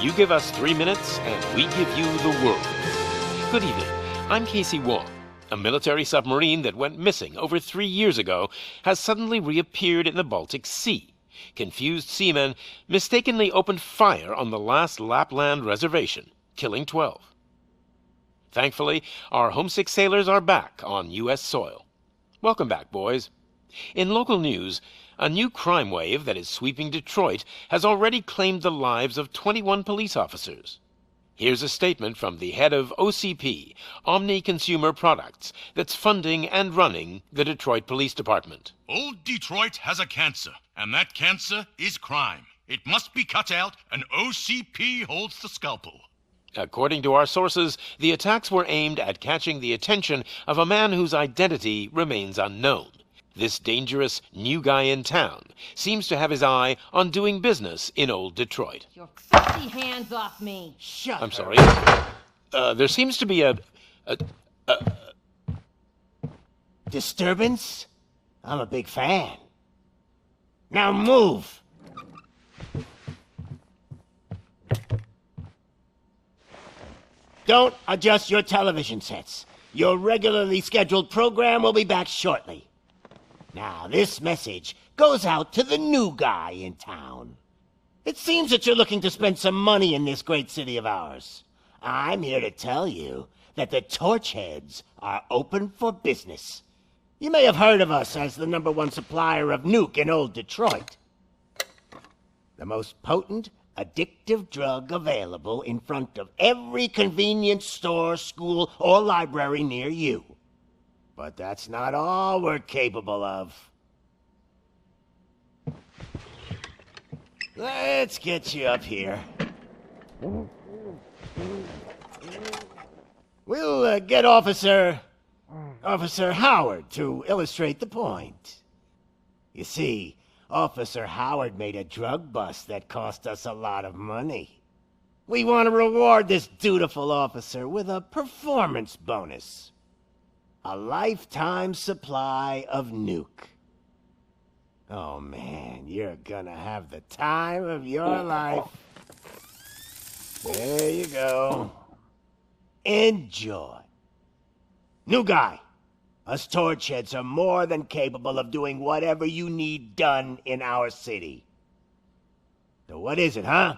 You give us 3 minutes, and we give you the world. Good evening. I'm Casey Wong. A military submarine that went missing over 3 years ago has suddenly reappeared in the Baltic Sea. Confused seamen mistakenly opened fire on the last Lapland reservation, killing 12. Thankfully, our homesick sailors are back on U.S. soil. Welcome back, boys. In local news, a new crime wave that is sweeping Detroit has already claimed the lives of 21 police officers. Here's a statement from the head of OCP, Omni Consumer Products, that's funding and running the Detroit Police Department. Old Detroit has a cancer, and that cancer is crime. It must be cut out, and OCP holds the scalpel. According to our sources, the attacks were aimed at catching the attention of a man whose identity remains unknown. This dangerous new guy in town seems to have his eye on doing business in old Detroit. Your filthy hands off me! Shut I'm her. sorry. There seems to be a Disturbance? I'm a big fan. Now move! Don't adjust your television sets. Your regularly scheduled program will be back shortly. Now, this message goes out to the new guy in town. It seems that you're looking to spend some money in this great city of ours. I'm here to tell you that the Torchheads are open for business. You may have heard of us as the #1 supplier of nuke in old Detroit. The most potent, addictive drug available in front of every convenience store, school, or library near you. But that's not all we're capable of. Let's get you up here. We'll get Officer Howard to illustrate the point. You see, Officer Howard made a drug bust that cost us a lot of money. We want to reward this dutiful officer with a performance bonus. A lifetime supply of nuke. Oh man, you're gonna have the time of your life. There you go. Enjoy. New guy. Us Torchheads are more than capable of doing whatever you need done in our city. So what is it, huh?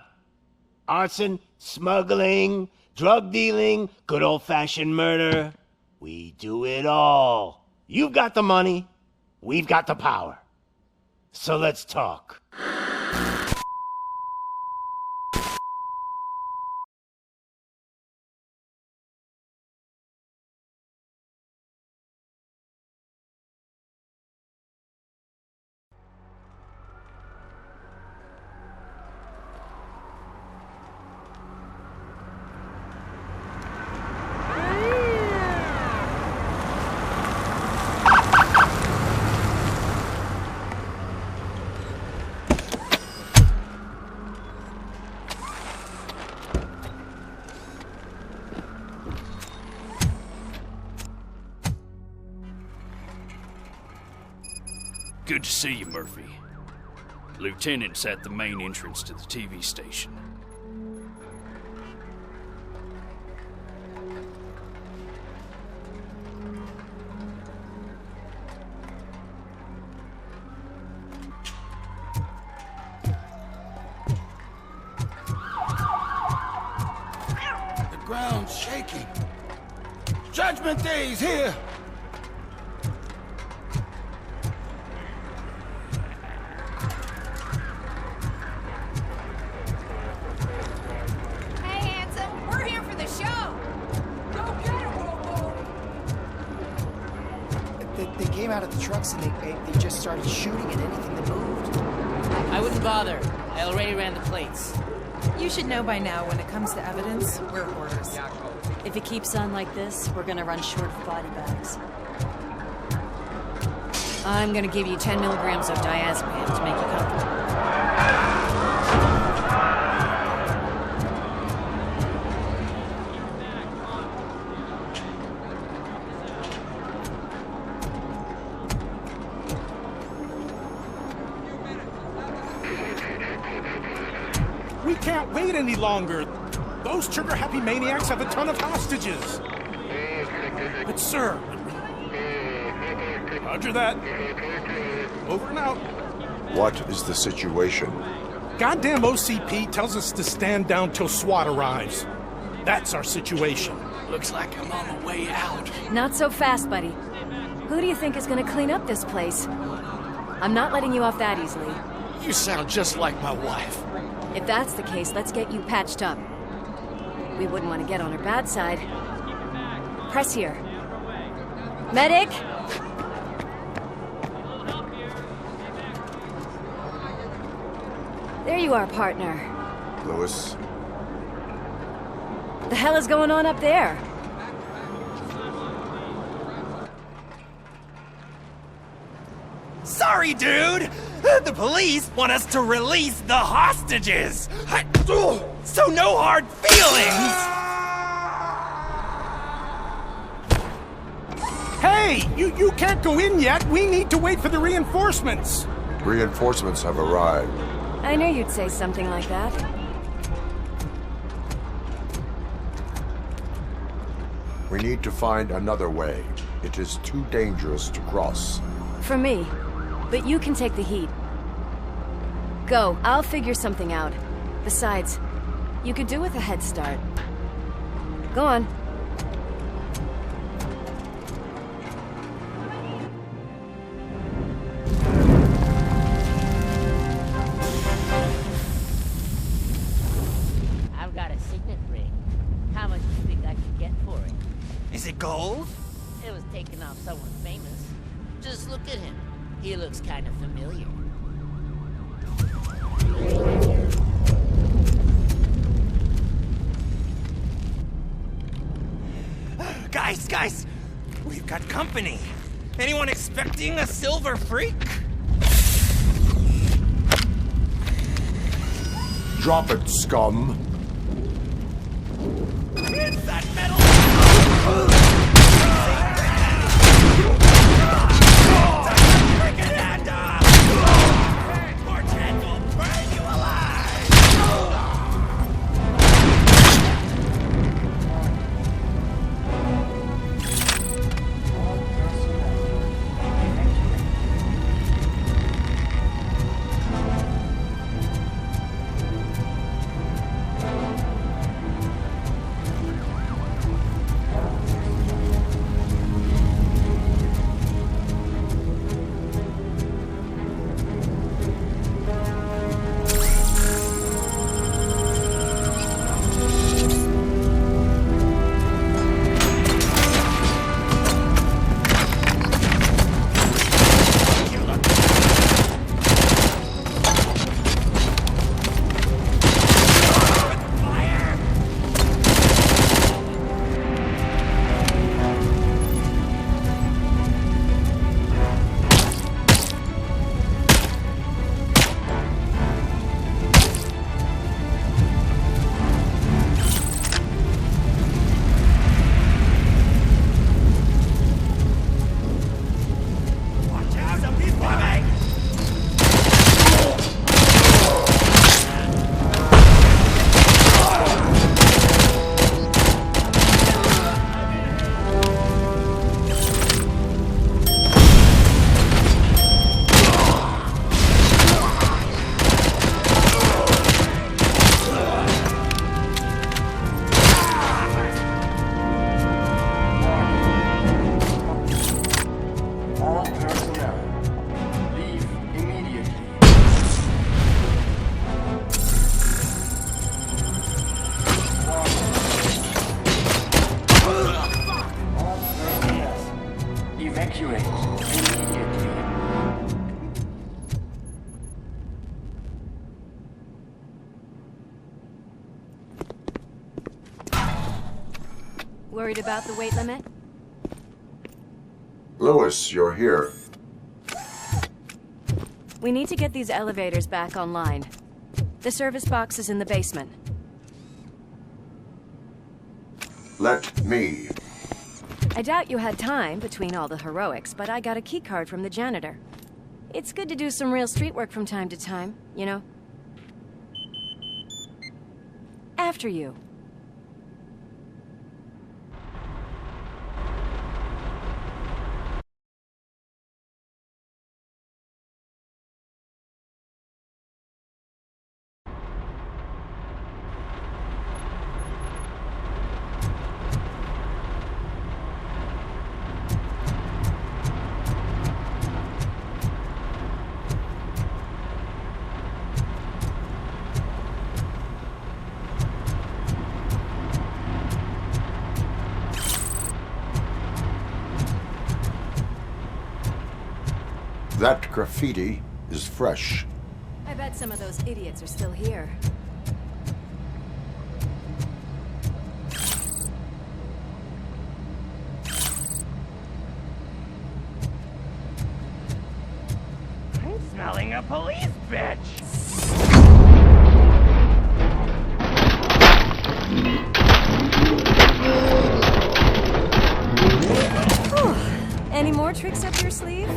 Arson, smuggling, drug dealing, good old-fashioned murder. We do it all. You've got the money, we've got the power. So let's talk. Good to see you, Murphy. Lieutenant's at the main entrance to the TV station. The ground's shaking. Judgment Day's here! They came out of the trucks and they just started shooting at anything that moved. I wouldn't bother. I already ran the plates. You should know by now, when it comes to evidence, we're hoarders. If it keeps on like this, we're gonna run short of body bags. I'm gonna give you 10 milligrams of diazepam to make you comfortable. can't wait any longer. Those trigger-happy maniacs have a ton of hostages. But sir... Roger that. Over and out. What is the situation? Goddamn OCP tells us to stand down till SWAT arrives. That's our situation. Looks like I'm on the way out. Not so fast, buddy. Who do you think is gonna clean up this place? I'm not letting you off that easily. You sound just like my wife. If that's the case, let's get you patched up. We wouldn't want to get on her bad side. Press here. Medic! There you are, partner. Lewis? The hell is going on up there? Sorry, dude! The police want us to release the hostages! So no hard feelings! Hey! You can't go in yet! We need to wait for the reinforcements! Reinforcements have arrived. I knew you'd say something like that. We need to find another way. It is too dangerous to cross. For me. But you can take the heat. Go, I'll figure something out. Besides, you could do with a head start. Go on. I've got a signet ring. How much do you think I could get for it? Is it gold? It was taken off someone famous. Just look at him. He looks kind of familiar. Guys! We've got company. Anyone expecting a silver freak? Drop it, scum! It's that metal! Worried about the weight limit? Lewis, you're here. We need to get these elevators back online. The service box is in the basement. Let me. I doubt you had time between all the heroics, but I got a keycard from the janitor. It's good to do some real street work from time to time, you know? After you. That graffiti is fresh. I bet some of those idiots are still here. I'm smelling a police bitch! Any more tricks up your sleeve?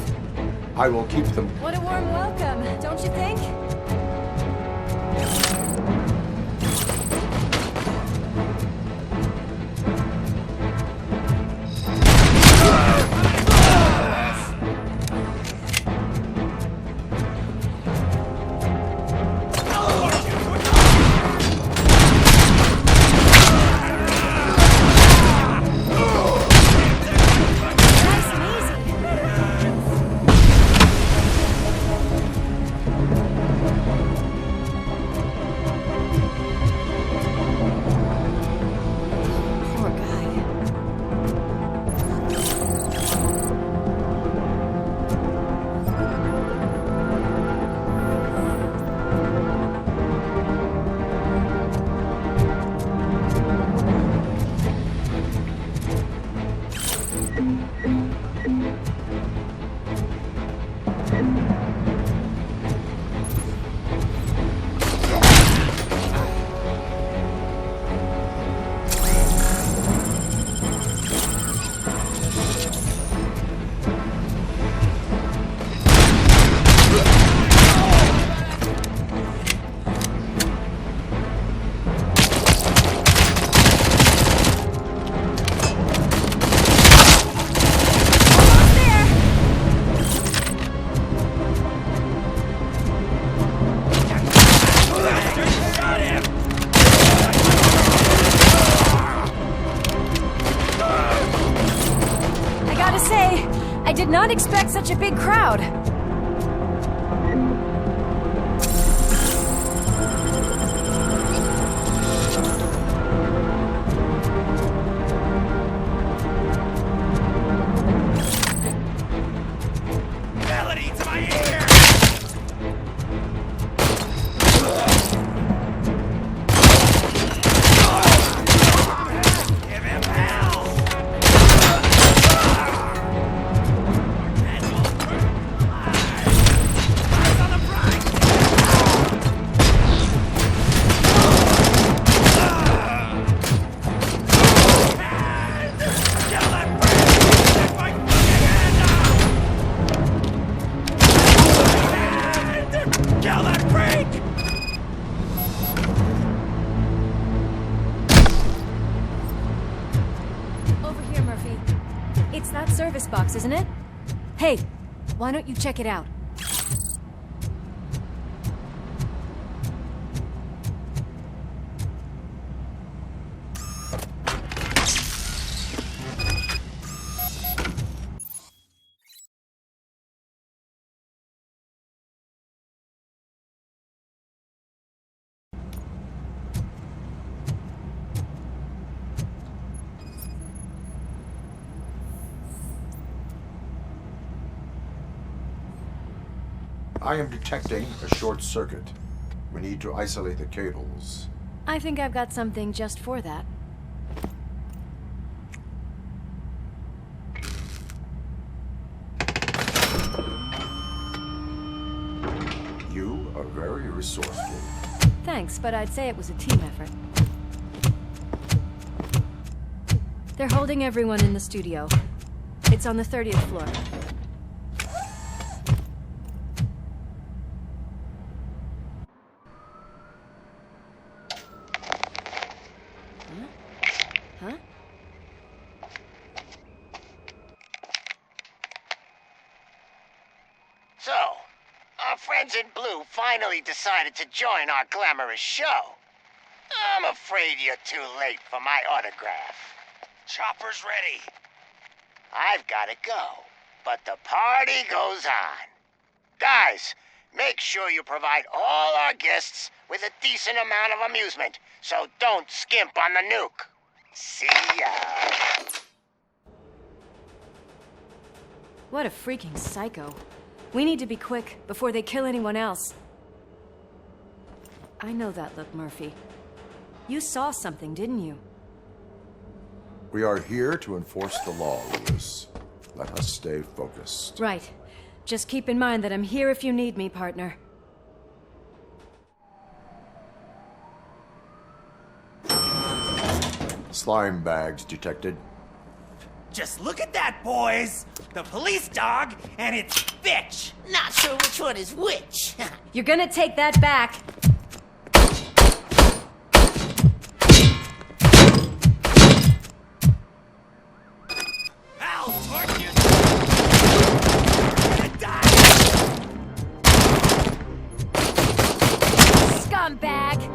I will keep them. What a warm welcome, don't you think? I did not expect such a big crowd. Melody to my ear! Give him hell! It's that service box, isn't it? Hey, why don't you check it out? I am detecting a short circuit. We need to isolate the cables. I think I've got something just for that. You are very resourceful. Thanks, but I'd say it was a team effort. They're holding everyone in the studio. It's on the 30th floor. friends in blue finally decided to join our glamorous show. I'm afraid you're too late for my autograph. Chopper's ready. I've got to go, but the party goes on. Guys, make sure you provide all our guests with a decent amount of amusement, so don't skimp on the nuke. See ya. What a freaking psycho. We need to be quick before they kill anyone else. I know that look, Murphy. You saw something, didn't you? We are here to enforce the law, Lewis. Let us stay focused. Right. Just keep in mind that I'm here if you need me, partner. Slime bags detected. Just look at that, boys! The police dog and its bitch! Not sure which one is which. You're gonna take that back. I'll torch you! You're gonna die! Scumbag!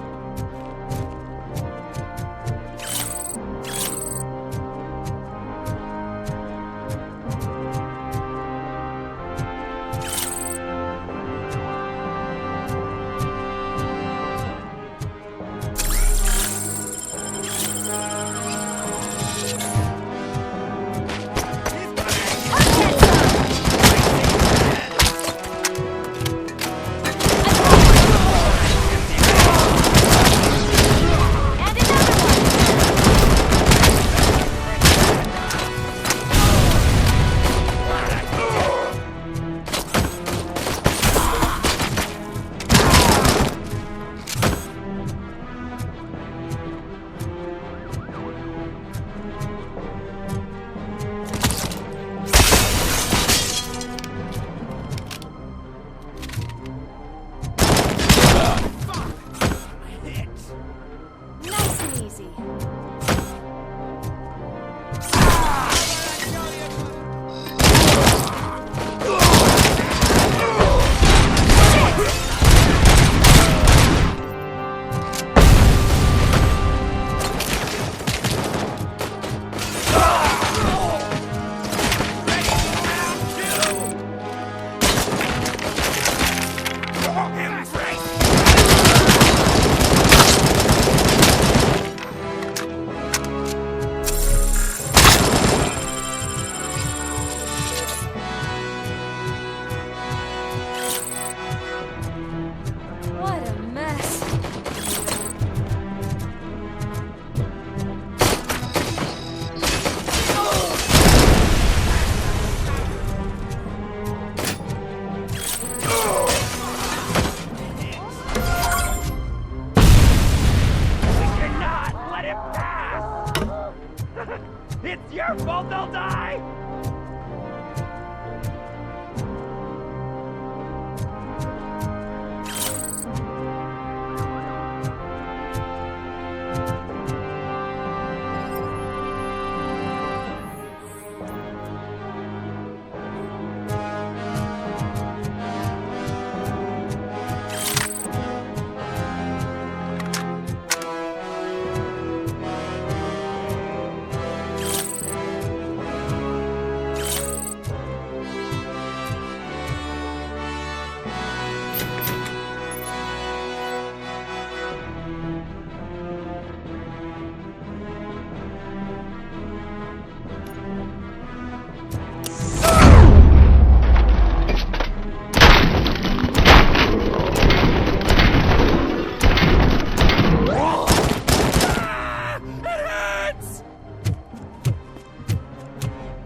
It's your fault they'll die!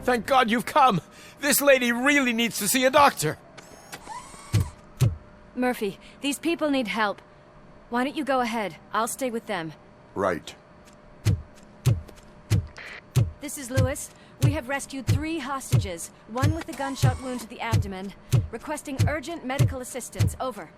Thank God you've come! This lady really needs to see a doctor! Murphy, these people need help. Why don't you go ahead? I'll stay with them. Right. This is Lewis. We have rescued 3 hostages, one with a gunshot wound to the abdomen. Requesting urgent medical assistance. Over.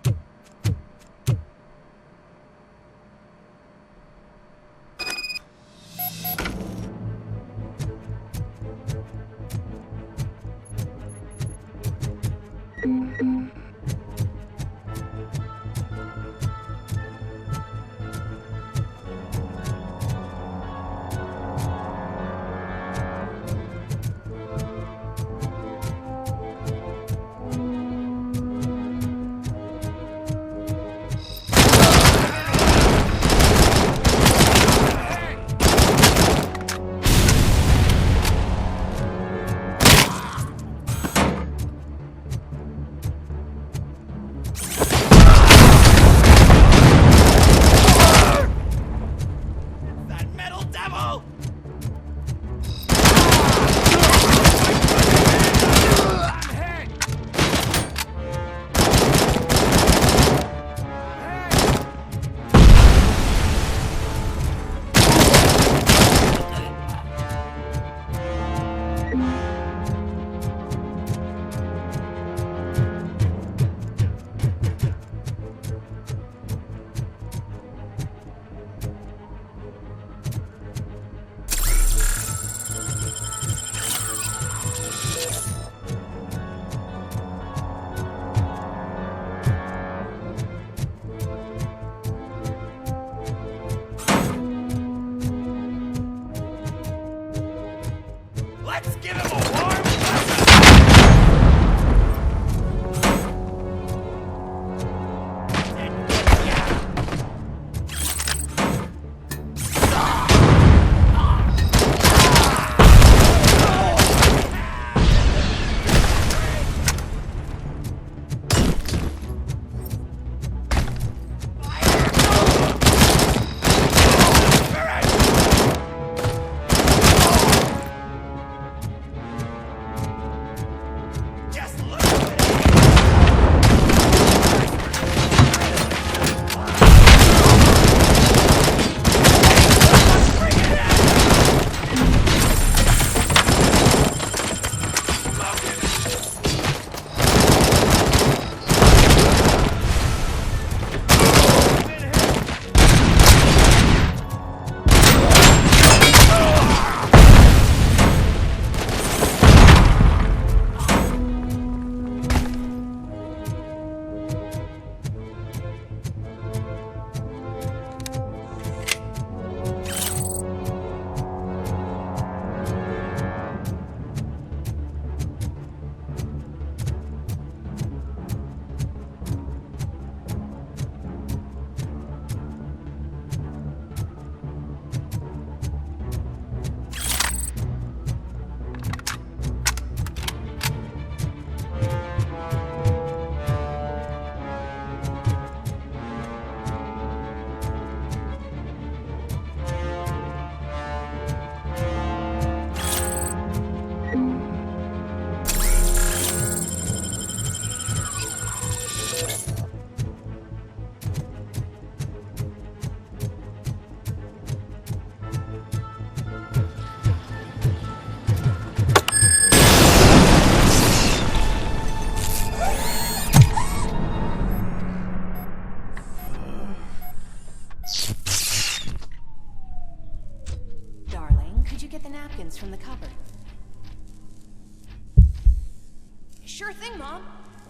Sure thing, Mom.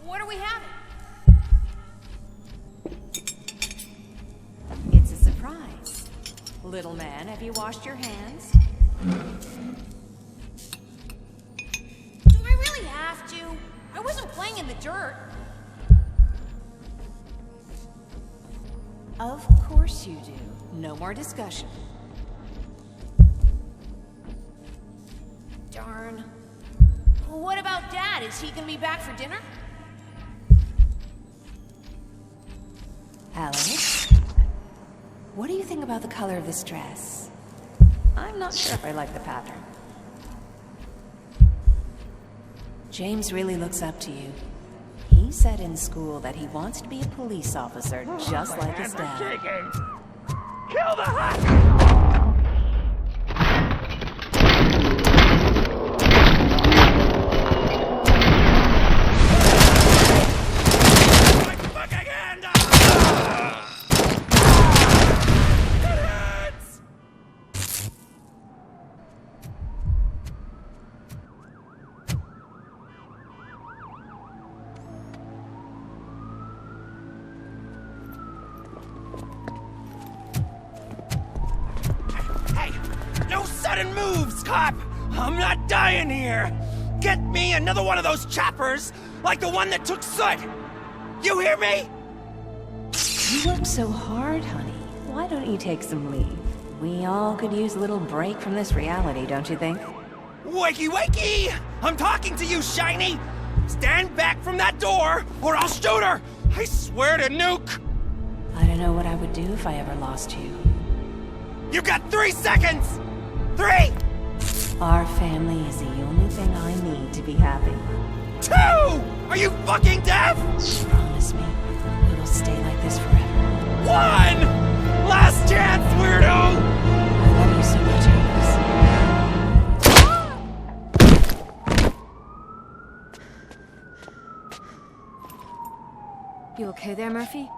What are we having? It's a surprise. Little man, have you washed your hands? Do I really have to? I wasn't playing in the dirt. Of course you do. No more discussion. Darn. What about Dad? Is he gonna be back for dinner? Alex, what do you think about the color of this dress? I'm not sure if I like the pattern. James really looks up to you. He said in school that he wants to be a police officer just like his dad. Kill the hut! Sudden moves, cop! I'm not dying here! Get me another one of those choppers, like the one that took Soot! You hear me? You work so hard, honey. Why don't you take some leave? We all could use a little break from this reality, don't you think? Wakey, wakey! I'm talking to you, Shiny! Stand back from that door, or I'll shoot her! I swear to nuke! I don't know what I would do if I ever lost you. You got 3 seconds! 3! Our family is the only thing I need to be happy. 2! Are you fucking deaf? Promise me, we will stay like this forever. 1! Last chance, weirdo! I love you so much, Alex. You okay there, Murphy?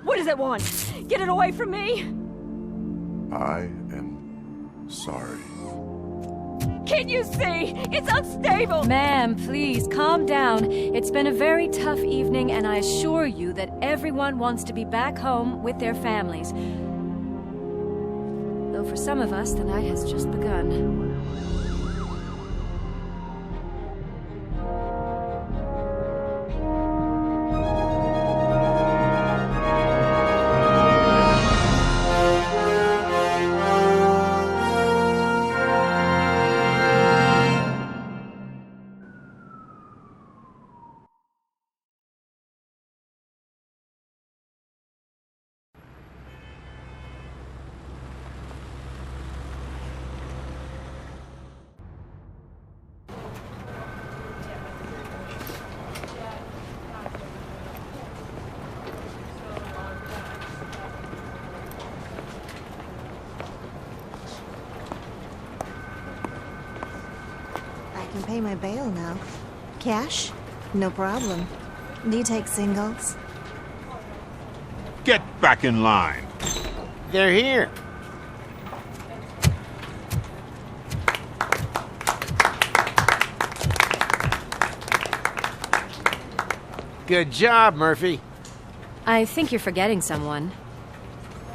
What does it want? Get it away from me! I am sorry. Can't you see? It's unstable! Ma'am, please, calm down. It's been a very tough evening, and I assure you that everyone wants to be back home with their families. Though for some of us, the night has just begun. I can pay my bail now. Cash? No problem. Do you take singles? Get back in line. They're here. Good job, Murphy. I think you're forgetting someone.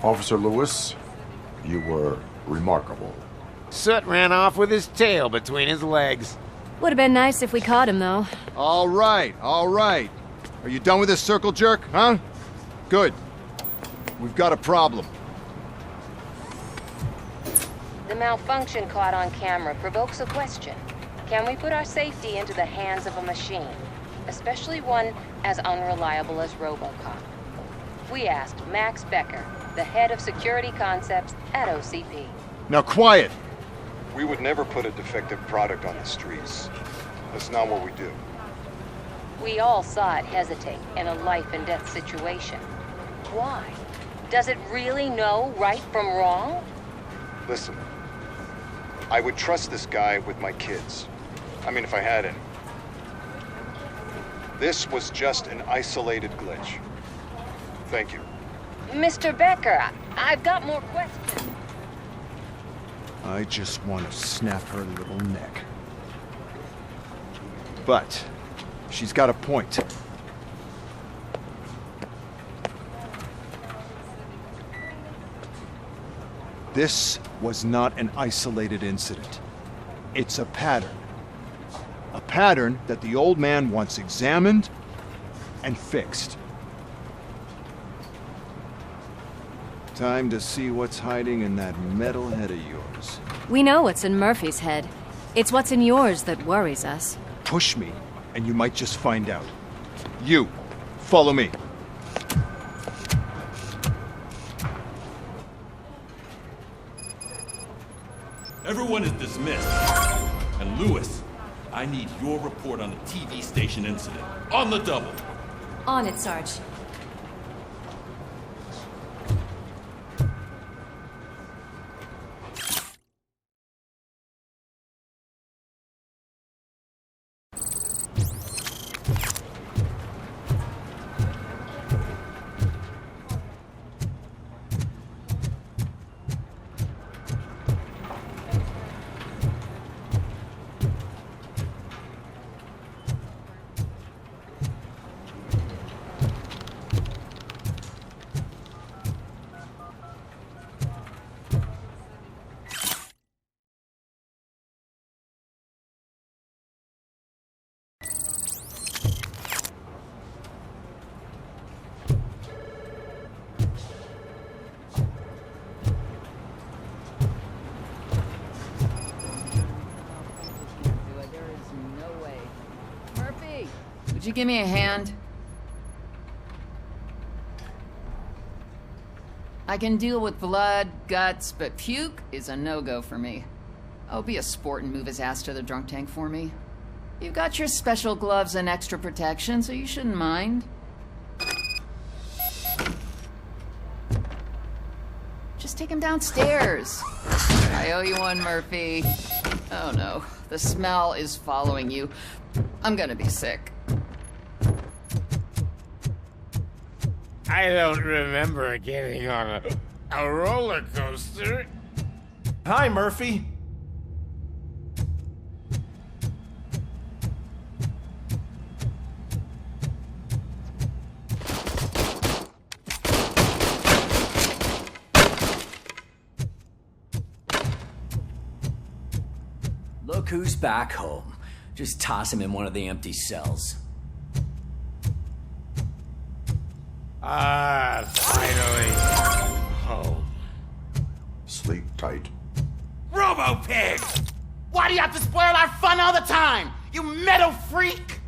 Officer Lewis, you were remarkable. Soot ran off with his tail between his legs. Would have been nice if we caught him, though. All right, all right. Are you done with this circle jerk, huh? Good. We've got a problem. The malfunction caught on camera provokes a question. Can we put our safety into the hands of a machine? Especially one as unreliable as RoboCop. We asked Max Becker, the head of security concepts at OCP. Now quiet! We would never put a defective product on the streets. That's not what we do. We all saw it hesitate in a life-and-death situation. Why? Does it really know right from wrong? Listen, I would trust this guy with my kids. I mean, if I had any. This was just an isolated glitch. Thank you. Mr. Becker, I've got more questions. I just want to snap her little neck. But she's got a point. This was not an isolated incident. It's a pattern. A pattern that the old man once examined and fixed. Time to see what's hiding in that metal head of yours. We know what's in Murphy's head. It's what's in yours that worries us. Push me, and you might just find out. You, follow me. Everyone is dismissed. And Lewis, I need your report on the TV station incident. On the double. On it, Sarge. Would you give me a hand? I can deal with blood, guts, but puke is a no-go for me. Oh, be a sport and move his ass to the drunk tank for me. You've got your special gloves and extra protection, so you shouldn't mind. Just take him downstairs. I owe you one, Murphy. Oh no, the smell is following you. I'm gonna be sick. I don't remember getting on a roller coaster. Hi, Murphy. Look who's back home. Just toss him in one of the empty cells. Finally. Home. Sleep tight. Robo-Pig! Why do you have to spoil our fun all the time? You metal freak!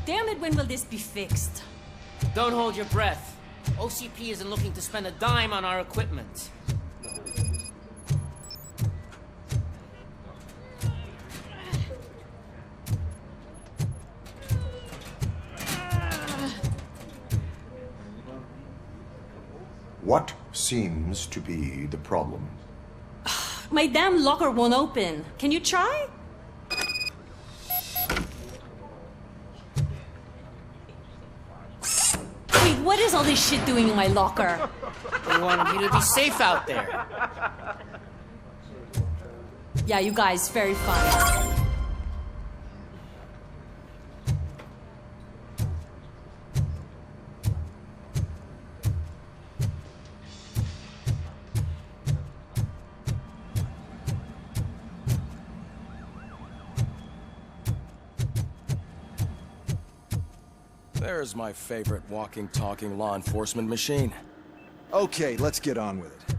Damn it, when will this be fixed? Don't hold your breath. OCP isn't looking to spend a dime on our equipment. What seems to be the problem? My damn locker won't open. Can you try? Wait, what is all this shit doing in my locker? We wanted you to be safe out there. Yeah, you guys, very fun. There's my favorite walking, talking law enforcement machine. Okay, let's get on with it.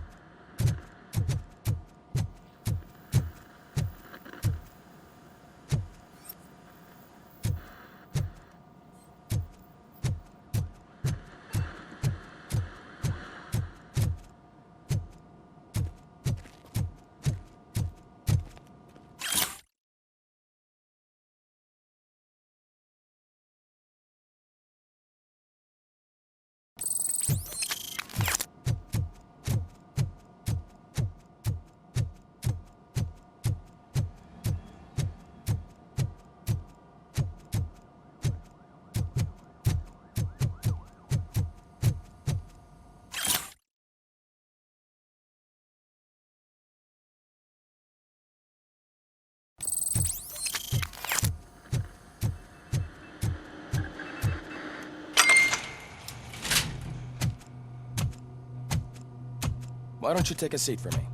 Why don't you take a seat for me?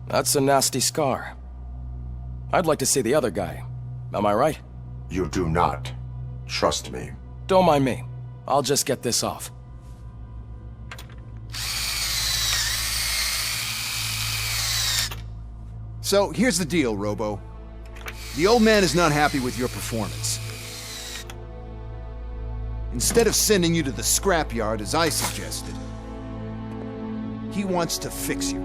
That's a nasty scar. I'd like to see the other guy. Am I right? You do not. Trust me. Don't mind me. I'll just get this off. So, here's the deal, Robo. The old man is not happy with your performance. Instead of sending you to the scrapyard as I suggested, he wants to fix you.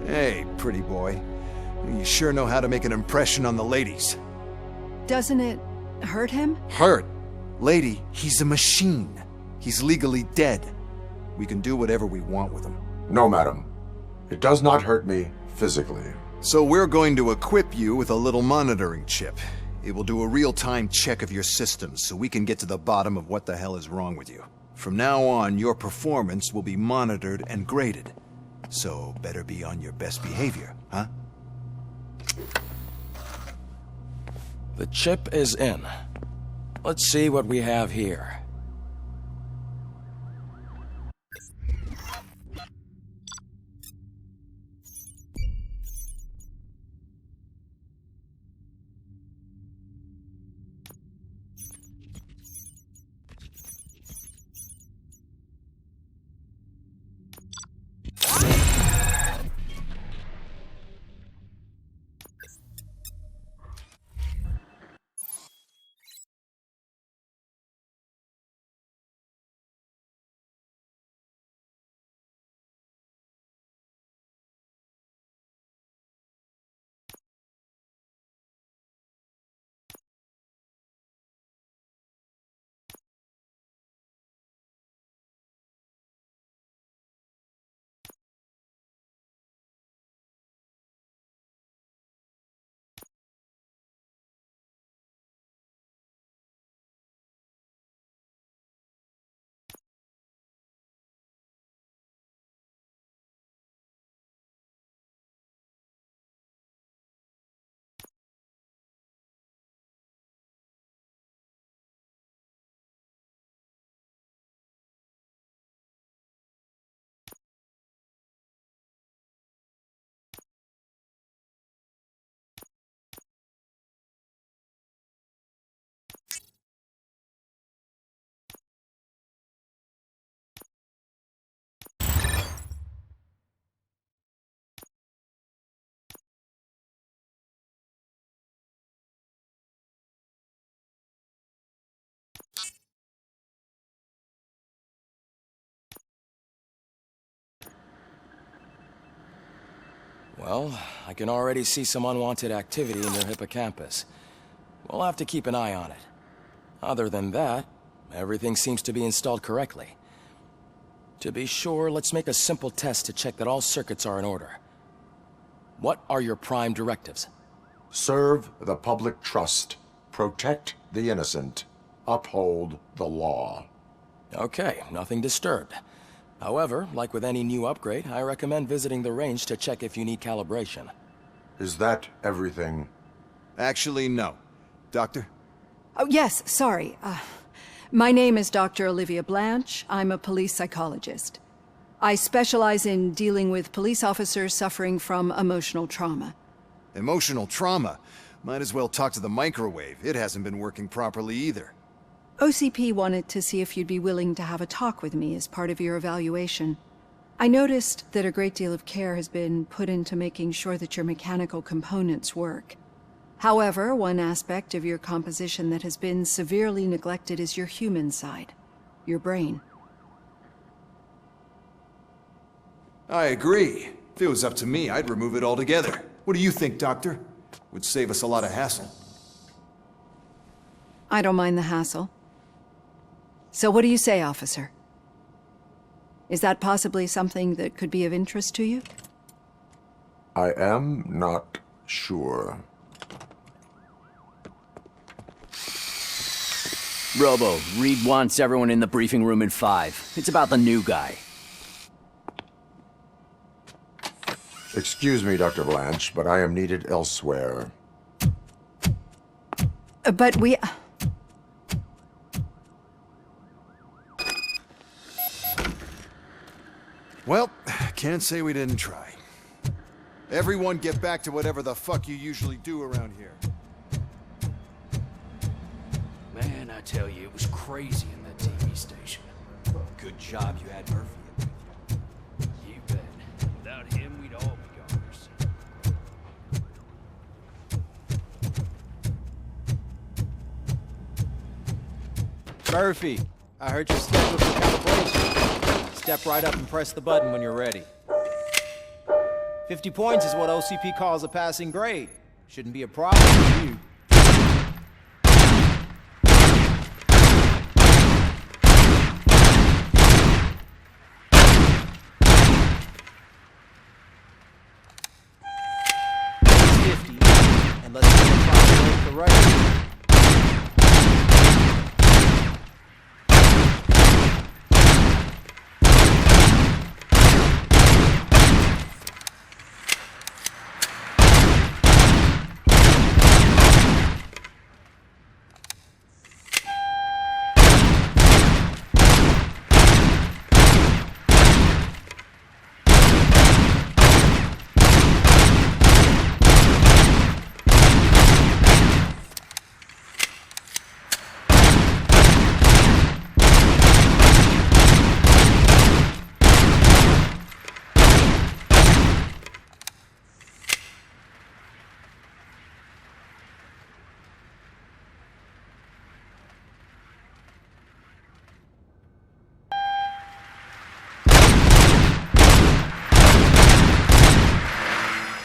Hey, pretty boy. You sure know how to make an impression on the ladies. Doesn't it hurt him? Hurt? Lady, he's a machine. He's legally dead. We can do whatever we want with him. No, madam. It does not hurt me physically. So we're going to equip you with a little monitoring chip. It will do a real-time check of your systems so we can get to the bottom of what the hell is wrong with you. From now on, your performance will be monitored and graded. So better be on your best behavior, huh? The chip is in. Let's see what we have here. Well, I can already see some unwanted activity in your hippocampus. We'll have to keep an eye on it. Other than that, everything seems to be installed correctly. To be sure, let's make a simple test to check that all circuits are in order. What are your prime directives? Serve the public trust. Protect the innocent. Uphold the law. Okay, nothing disturbed. However, like with any new upgrade, I recommend visiting the range to check if you need calibration. Is that everything? Actually, no. Doctor? Oh, yes, sorry. My name is Dr. Olivia Blanche. I'm a police psychologist. I specialize in dealing with police officers suffering from emotional trauma. Emotional trauma? Might as well talk to the microwave. It hasn't been working properly either. OCP wanted to see if you'd be willing to have a talk with me as part of your evaluation. I noticed that a great deal of care has been put into making sure that your mechanical components work. However, one aspect of your composition that has been severely neglected is your human side, your brain. I agree. If it was up to me, I'd remove it altogether. What do you think, Doctor? Would save us a lot of hassle. I don't mind the hassle. So what do you say, officer? Is that possibly something that could be of interest to you? I am not sure. Robo, Reed wants everyone in the briefing room in 5. It's about the new guy. Excuse me, Dr. Blanche, but I am needed elsewhere. But we... Well, can't say we didn't try. Everyone get back to whatever the fuck you usually do around here. Man, I tell you, it was crazy in that TV station. Good job you had Murphy. You bet. Without him, we'd all be goners. Murphy, I heard you're scheduled for calibration. Step right up and press the button when you're ready. 50 points is what OCP calls a passing grade. Shouldn't be a problem for you. And let's see if I can the right.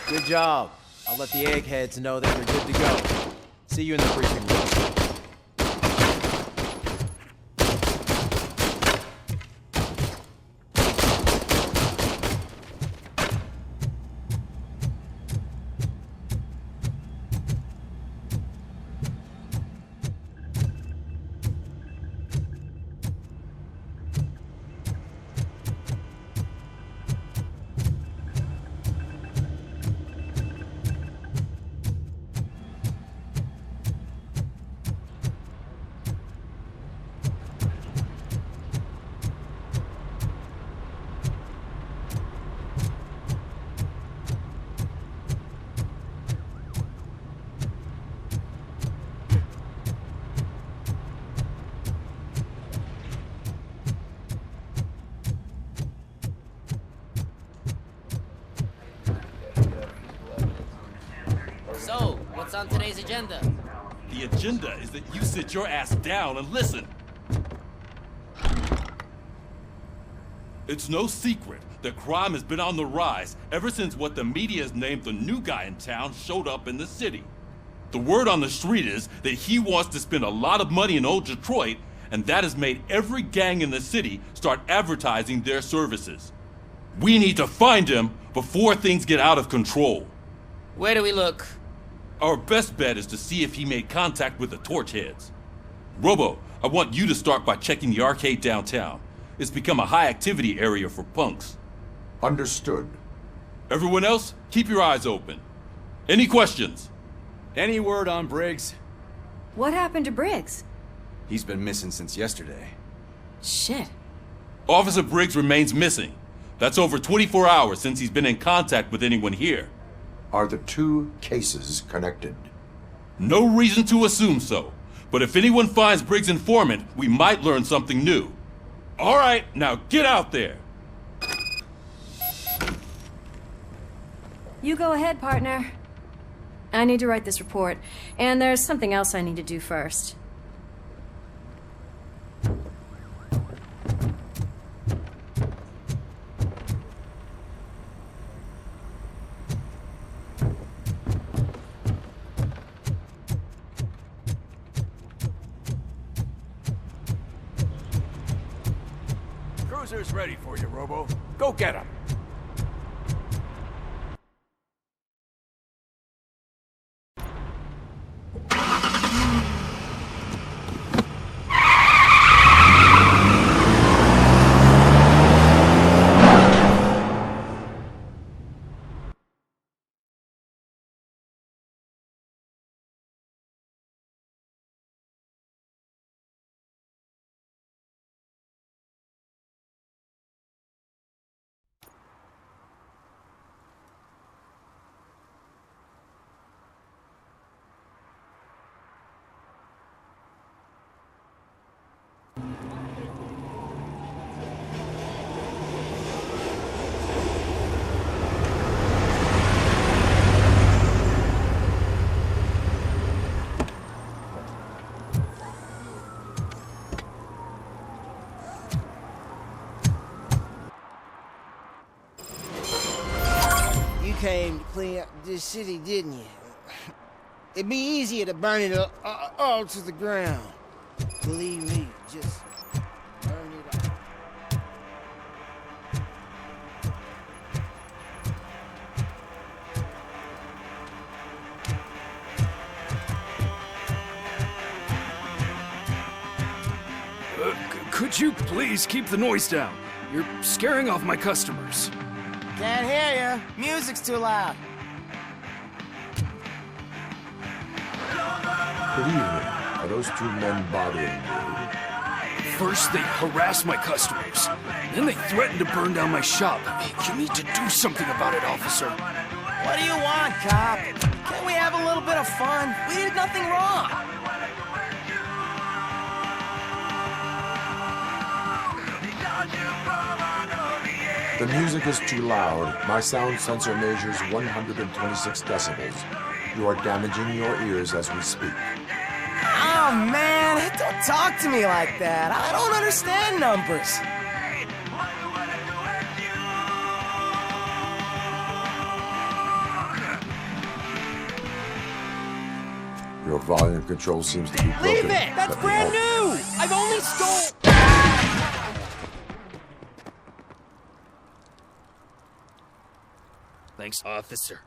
Good job. I'll let the eggheads know that you're good to go. See you in the briefing room. So, what's on today's agenda? The agenda is that you sit your ass down and listen. It's no secret that crime has been on the rise ever since what the media has named the new guy in town showed up in the city. The word on the street is that he wants to spend a lot of money in old Detroit, and that has made every gang in the city start advertising their services. We need to find him before things get out of control. Where do we look? Our best bet is to see if he made contact with the Torchheads. Robo, I want you to start by checking the arcade downtown. It's become a high-activity area for punks. Understood. Everyone else, keep your eyes open. Any questions? Any word on Briggs? What happened to Briggs? He's been missing since yesterday. Shit. Officer Briggs remains missing. That's over 24 hours since he's been in contact with anyone here. Are the two cases connected? No reason to assume so. But if anyone finds Briggs' informant, we might learn something new. All right, now get out there. You go ahead, partner. I need to write this report, and there's something else I need to do first. Cruiser's ready for you, Robo. Go get him. Came to clean up this city, didn't you? It'd be easier to burn it all to the ground. Believe me, just burn it all. Could you please keep the noise down? You're scaring off my customers. Can't hear you. Music's too loud. Good evening. Are those two men bothering you? First, they harass my customers. Then they threaten to burn down my shop. You need to do something about it, officer. What do you want, cop? Can't we have a little bit of fun? We did nothing wrong. The music is too loud. My sound sensor measures 126 decibels. You are damaging your ears as we speak. Oh, man, don't talk to me like that. I don't understand numbers. Your volume control seems to be broken. Leave it! That's brand new! I've only stole... Thanks, officer.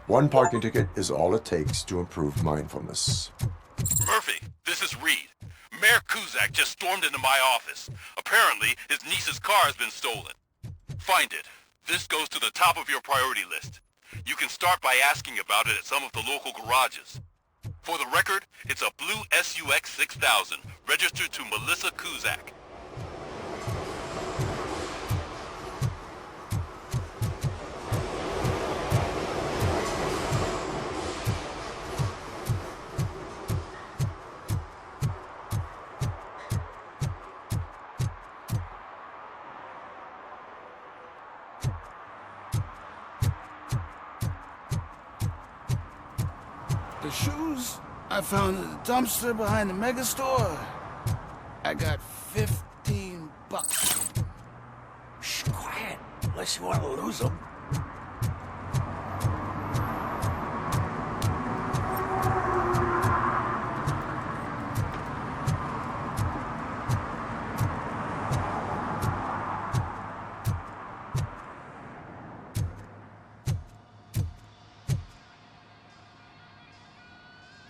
One parking ticket is all it takes to improve mindfulness. Murphy, this is Reed. Mayor Kuzak just stormed into my office. Apparently, his niece's car has been stolen. Find it. This goes to the top of your priority list. You can start by asking about it at some of the local garages. For the record, it's a blue SUX 6000, registered to Melissa Kuzak. The shoes I found in the dumpster behind the mega store. I got $15. Shh, quiet. Unless you want to lose them.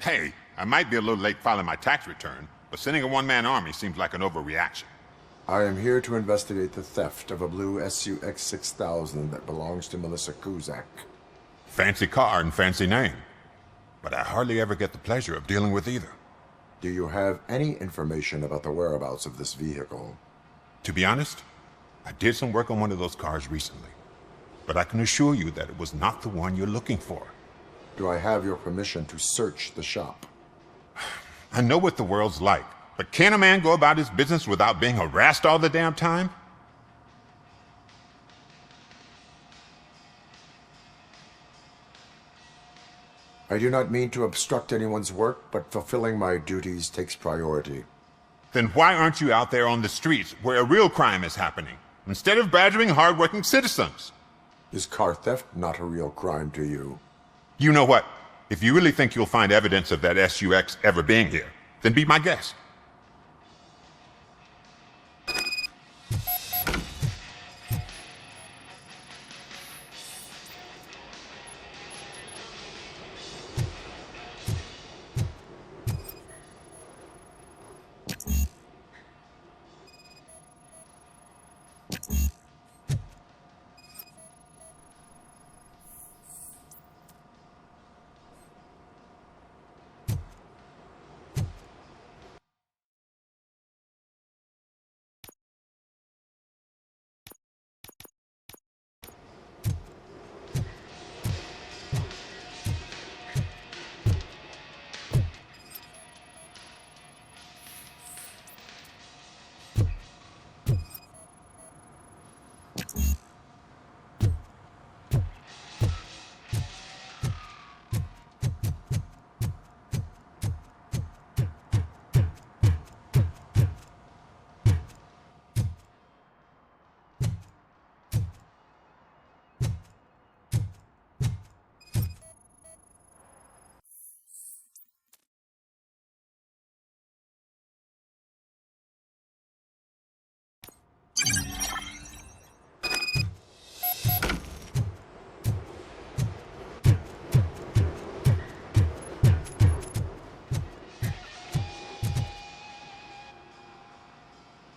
Hey, I might be a little late filing my tax return, but sending a one-man army seems like an overreaction. I am here to investigate the theft of a blue SUX 6000 that belongs to Melissa Kuzak. Fancy car and fancy name. But I hardly ever get the pleasure of dealing with either. Do you have any information about the whereabouts of this vehicle? To be honest, I did some work on one of those cars recently. But I can assure you that it was not the one you're looking for. Do I have your permission to search the shop? I know what the world's like, but can a man go about his business without being harassed all the damn time? I do not mean to obstruct anyone's work, but fulfilling my duties takes priority. Then why aren't you out there on the streets where a real crime is happening, instead of badgering hardworking citizens? Is car theft not a real crime to you? You know what? If you really think you'll find evidence of that SUX ever being here, then be my guest.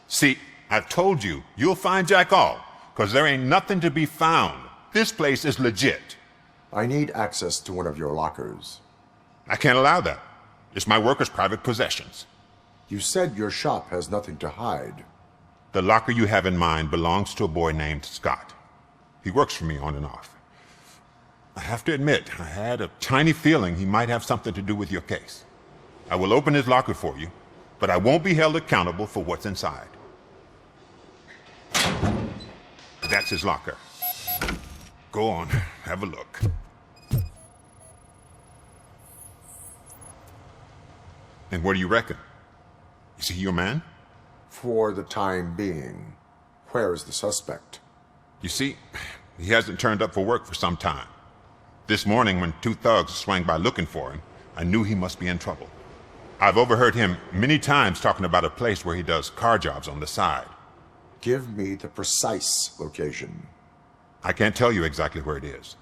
See, I've told you, you'll find Jack all, because there ain't nothing to be found. This place is legit. I need access to one of your lockers. I can't allow that. It's my workers' private possessions. You said your shop has nothing to hide. The locker you have in mind belongs to a boy named Scott. He works for me on and off. I have to admit, I had a tiny feeling he might have something to do with your case. I will open his locker for you, but I won't be held accountable for what's inside. That's his locker. Go on, have a look. And what do you reckon? Is he your man? For the time being. Where is the suspect? You see, he hasn't turned up for work for some time. This morning, when two thugs swang by looking for him, I knew he must be in trouble. I've overheard him many times talking about a place where he does car jobs on the side. Give me the precise location. I can't tell you exactly where it is.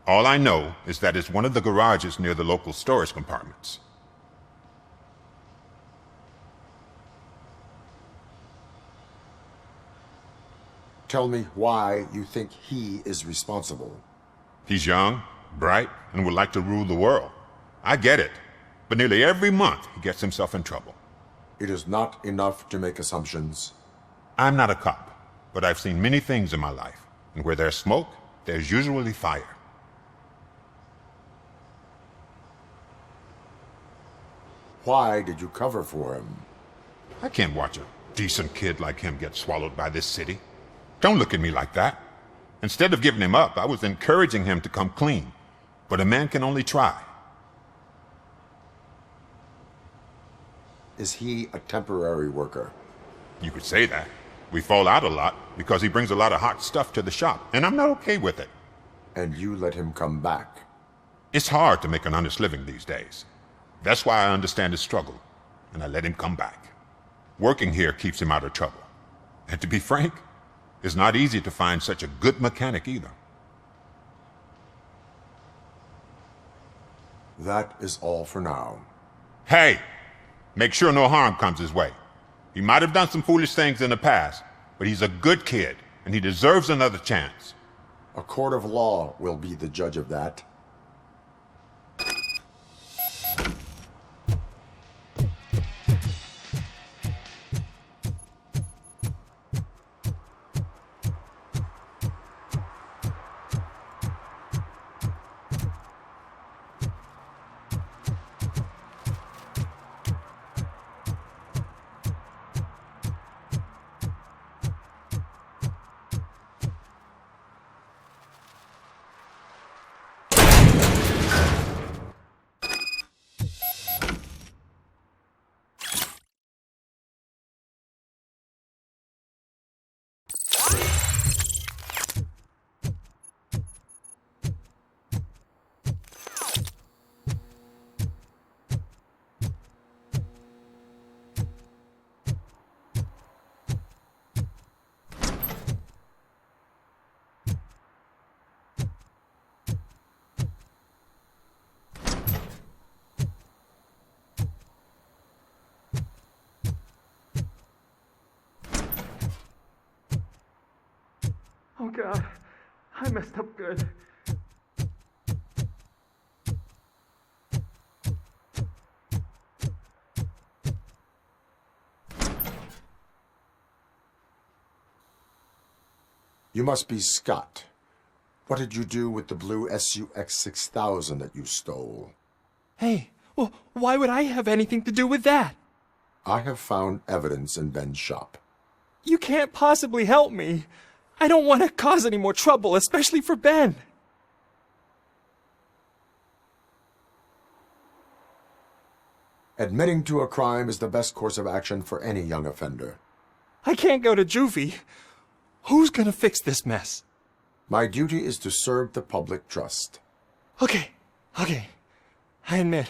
All I know is that it's one of the garages near the local storage compartments. Tell me why you think he is responsible. He's young, bright, and would like to rule the world. I get it. But nearly every month he gets himself in trouble. It is not enough to make assumptions. I'm not a cop, but I've seen many things in my life. And where there's smoke, there's usually fire. Why did you cover for him? I can't watch a decent kid like him get swallowed by this city. Don't look at me like that. Instead of giving him up, I was encouraging him to come clean. But a man can only try. is he a temporary worker? You could say that. We fall out a lot because he brings a lot of hot stuff to the shop, and I'm not okay with it. And you let him come back? It's hard to make an honest living these days. That's why I understand his struggle, and I let him come back. Working here keeps him out of trouble. And to be frank, it's not easy to find such a good mechanic either. That is all for now. Hey! Make sure no harm comes his way. He might have done some foolish things in the past, but he's a good kid, and he deserves another chance. A court of law will be the judge of that. Oh God, I messed up good. You must be Scott. What did you do with the blue SUX 6000 that you stole? Hey, well, why would I have anything to do with that? I have found evidence in Ben's shop. You can't possibly help me. I don't want to cause any more trouble, especially for Ben. Admitting to a crime is the best course of action for any young offender. I can't go to juvie. Who's gonna fix this mess? My duty is to serve the public trust. Okay. I admit.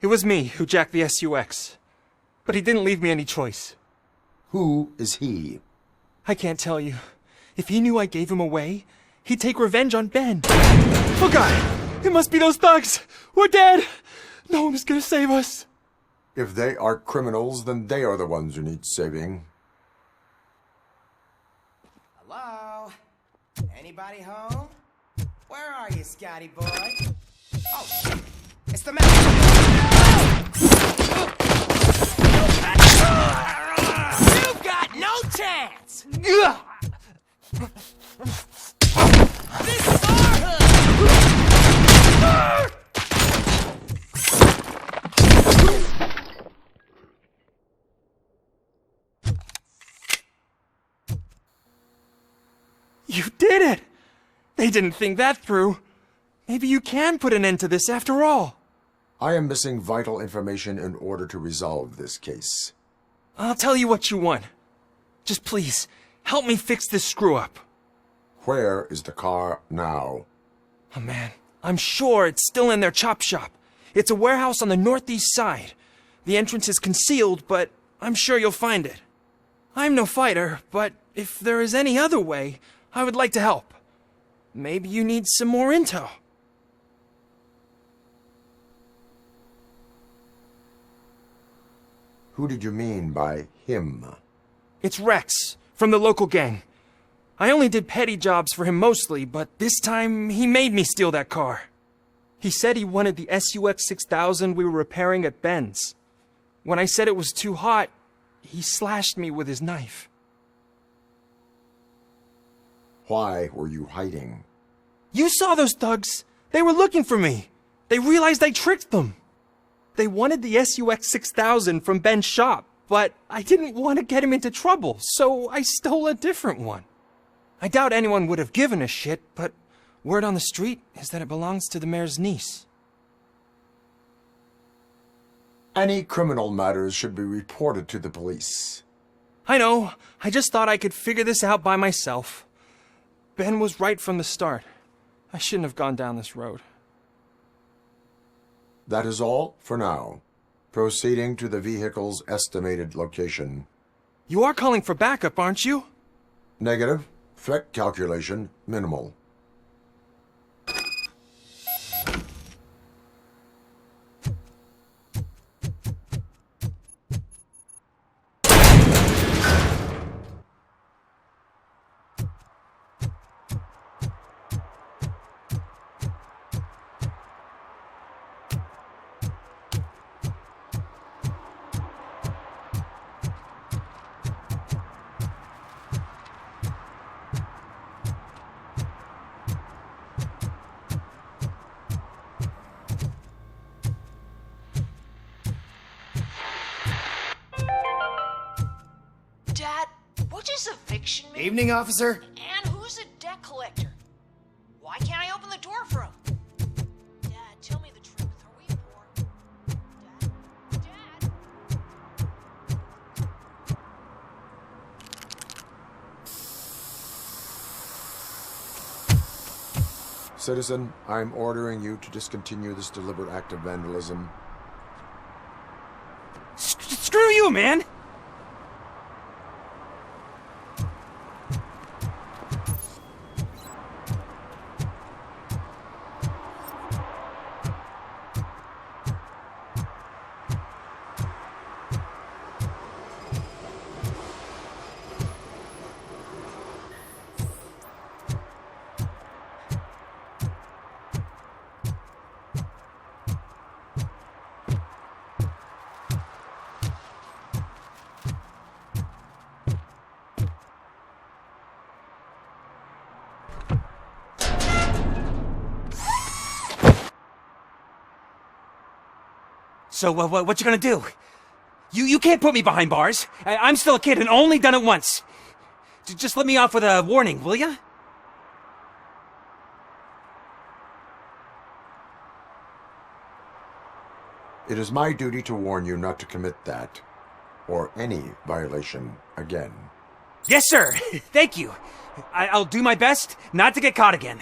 It was me who jacked the SUX. But he didn't leave me any choice. Who is he? I can't tell you. If he knew I gave him away, he'd take revenge on Ben. Oh God! It must be those thugs! We're dead! No one is gonna save us! If they are criminals, then they are the ones who need saving. Hello? Anybody home? Where are you, Scotty boy? Oh, shit! It's the man! You've got no chance! This is our hood! You did it! They didn't think that through. Maybe you can put an end to this after all. I am missing vital information in order to resolve this case. I'll tell you what you want. Just please, help me fix this screw-up. Where is the car now? Oh man, I'm sure it's still in their chop shop. It's a warehouse on the northeast side. The entrance is concealed, but I'm sure you'll find it. I'm no fighter, but if there is any other way, I would like to help. Maybe you need some more intel. Who did you mean by him? It's Rex, from the local gang. I only did petty jobs for him mostly, but this time he made me steal that car. He said he wanted the SUX 6000 we were repairing at Ben's. When I said it was too hot, he slashed me with his knife. Why were you hiding? You saw those thugs! They were looking for me! They realized I tricked them! They wanted the SUX 6000 from Ben's shop, but I didn't want to get him into trouble, so I stole a different one. I doubt anyone would have given a shit, but word on the street is that it belongs to the mayor's niece. Any criminal matters should be reported to the police. I know. I just thought I could figure this out by myself. Ben was right from the start. I shouldn't have gone down this road. That is all for now. Proceeding to the vehicle's estimated location. You are calling for backup, aren't you? Negative. Threat calculation minimal. Dad, what does eviction mean? Evening, officer. And who's a debt collector? Why can't I open the door for him? Dad, tell me the truth. Are we poor? Dad? Citizen, I'm ordering you to discontinue this deliberate act of vandalism. Screw you, man! So, what you gonna do? You can't put me behind bars. I'm still a kid and only done it once. Just let me off with a warning, will ya? It is my duty to warn you not to commit that, or any violation, again. Yes, sir. Thank you. I'll do my best not to get caught again.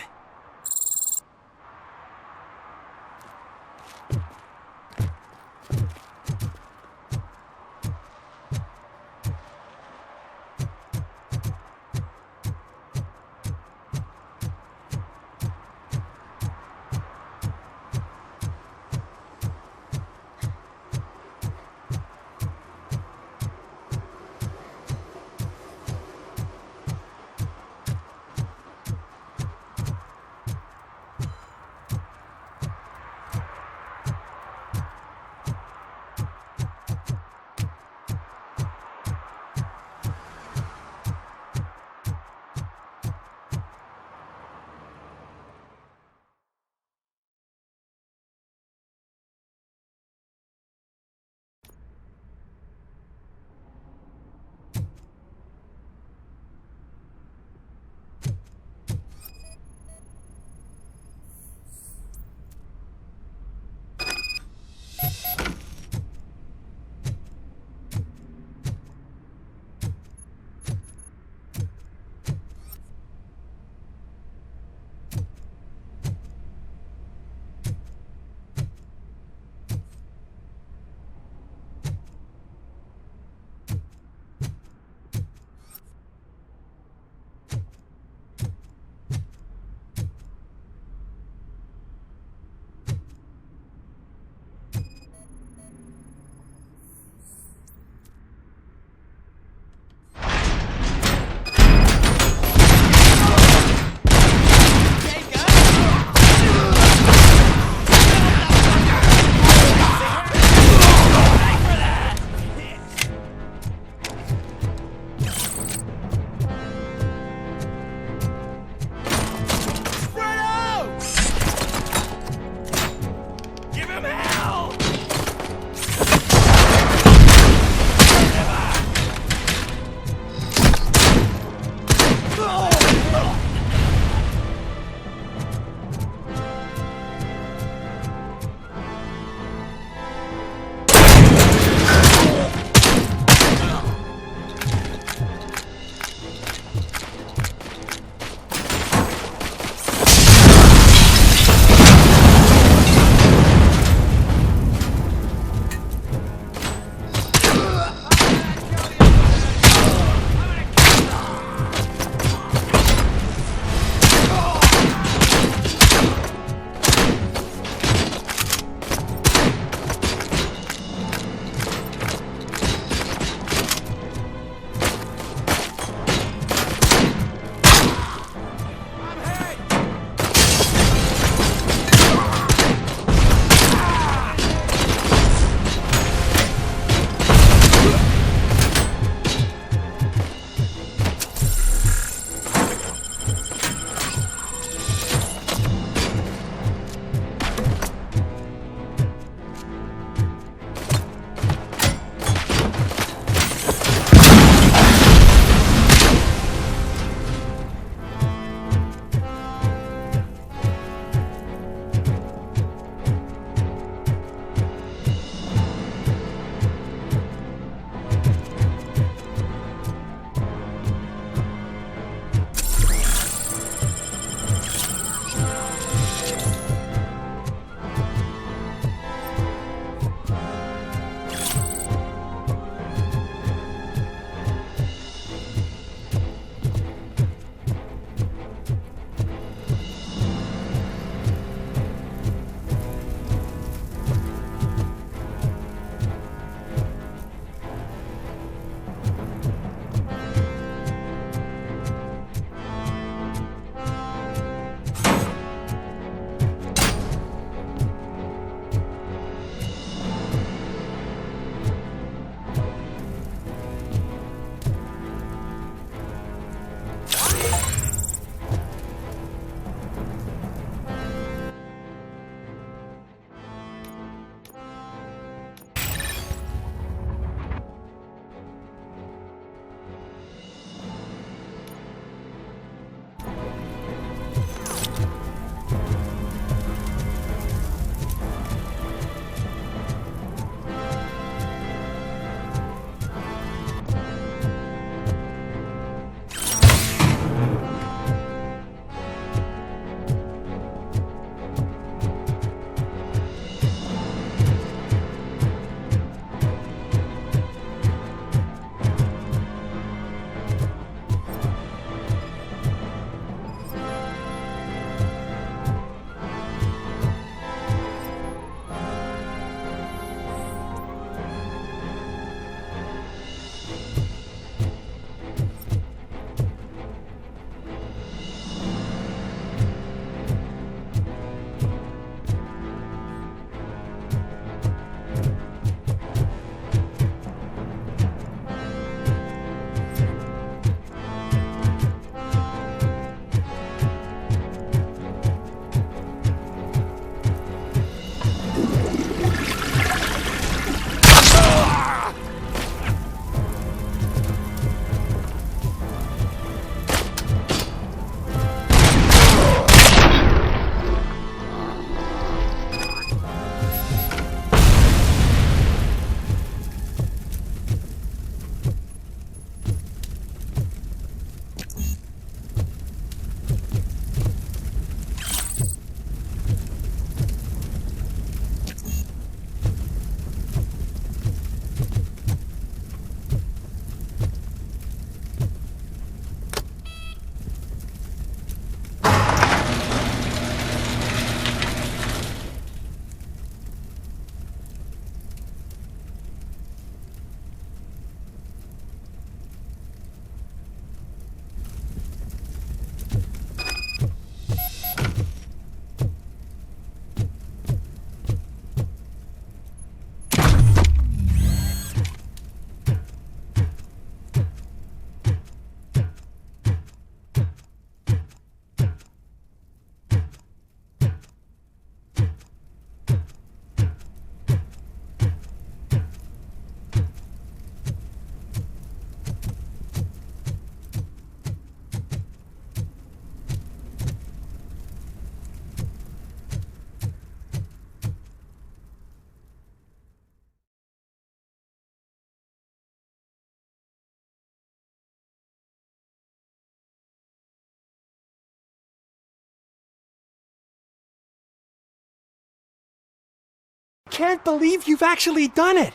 can't believe you've actually done it!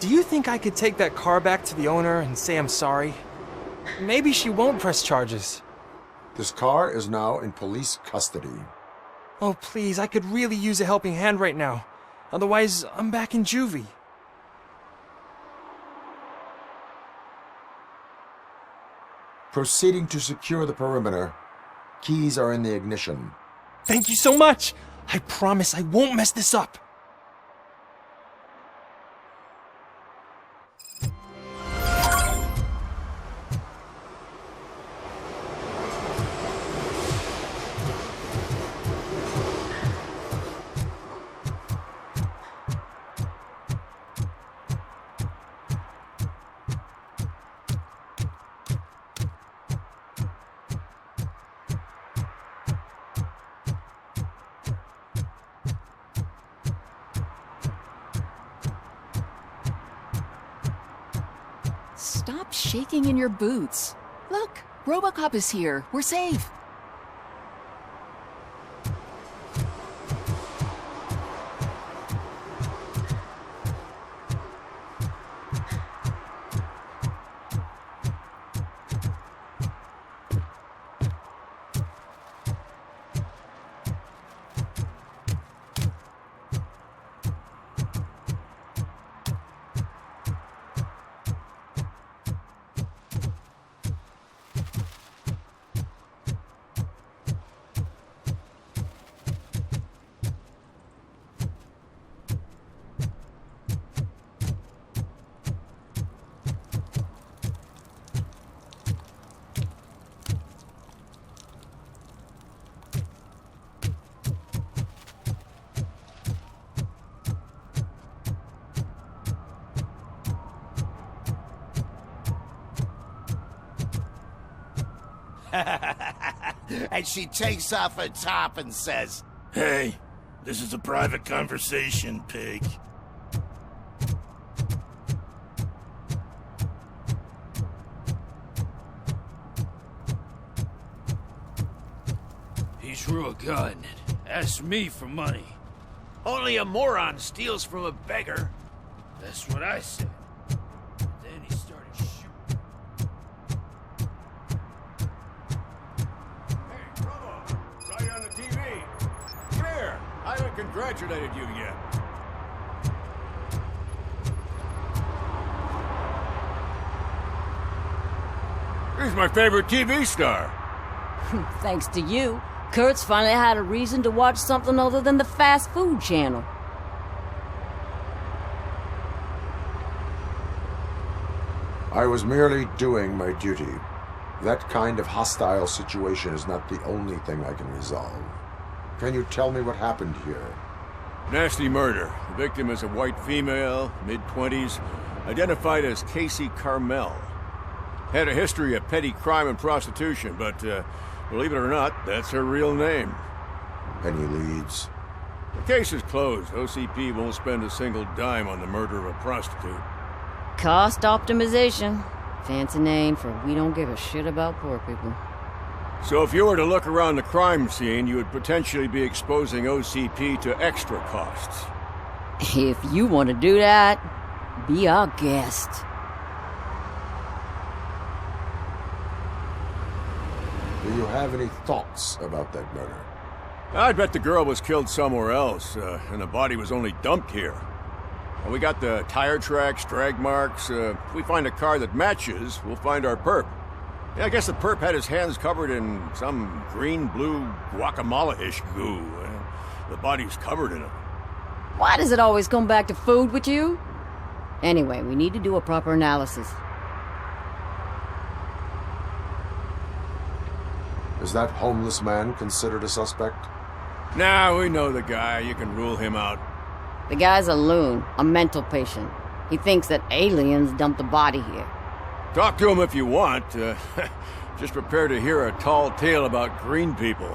Do you think I could take that car back to the owner and say I'm sorry? Maybe she won't press charges. This car is now in police custody. Oh, please, I could really use a helping hand right now. Otherwise, I'm back in juvie. Proceeding to secure the perimeter. Keys are in the ignition. Thank you so much! I promise I won't mess this up. Stop shaking in your boots. Look, RoboCop is here. We're safe. And she takes off her top and says, Hey, this is a private conversation, pig. He drew a gun and asked me for money. Only a moron steals from a beggar. That's what I said. Then he started shooting. Hey, Robo! Saw you on the TV. Come here. I haven't congratulated you yet. He's my favorite TV star. Thanks to you, Kurt's finally had a reason to watch something other than the fast food channel. I was merely doing my duty. That kind of hostile situation is not the only thing I can resolve. Can you tell me what happened here? Nasty murder. The victim is a white female, mid-20s, identified as Casey Carmel. Had a history of petty crime and prostitution, but believe it or not, that's her real name. Any leads? The case is closed. OCP won't spend a single dime on the murder of a prostitute. Cost optimization. Fancy name for we don't give a shit about poor people. So if you were to look around the crime scene, you would potentially be exposing OCP to extra costs. If you want to do that, be our guest. Do you have any thoughts about that murder? I'd bet the girl was killed somewhere else, and the body was only dumped here. And we got the tire tracks, drag marks. If we find a car that matches, we'll find our perp. Yeah, I guess the perp had his hands covered in some green-blue guacamole-ish goo. The body's covered in it. Why does it always come back to food with you? Anyway, we need to do a proper analysis. Is that homeless man considered a suspect? Nah, we know the guy. You can rule him out. The guy's a loon, a mental patient. He thinks that aliens dumped the body here. Talk to him if you want. Just prepare to hear a tall tale about green people.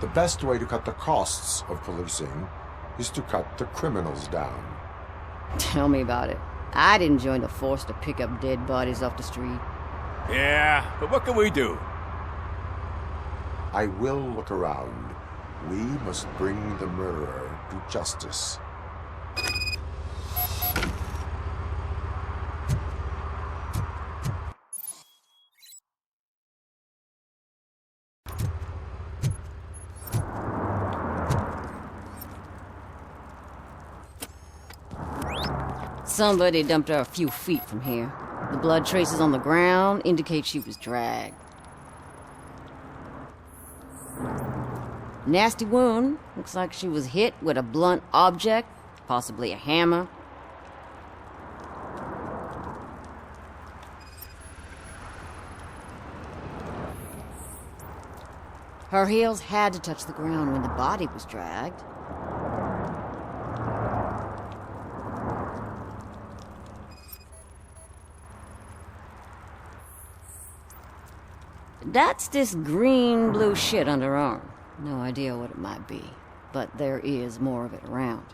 The best way to cut the costs of policing is to cut the criminals down. Tell me about it. I didn't join the force to pick up dead bodies off the street. Yeah, but what can we do? I will look around. We must bring the murderer to justice. Somebody dumped her a few feet from here. The blood traces on the ground indicate she was dragged. Nasty wound. Looks like she was hit with a blunt object, possibly a hammer. Her heels had to touch the ground when the body was dragged. That's this green-blue shit under her arm. No idea what it might be, but there is more of it around.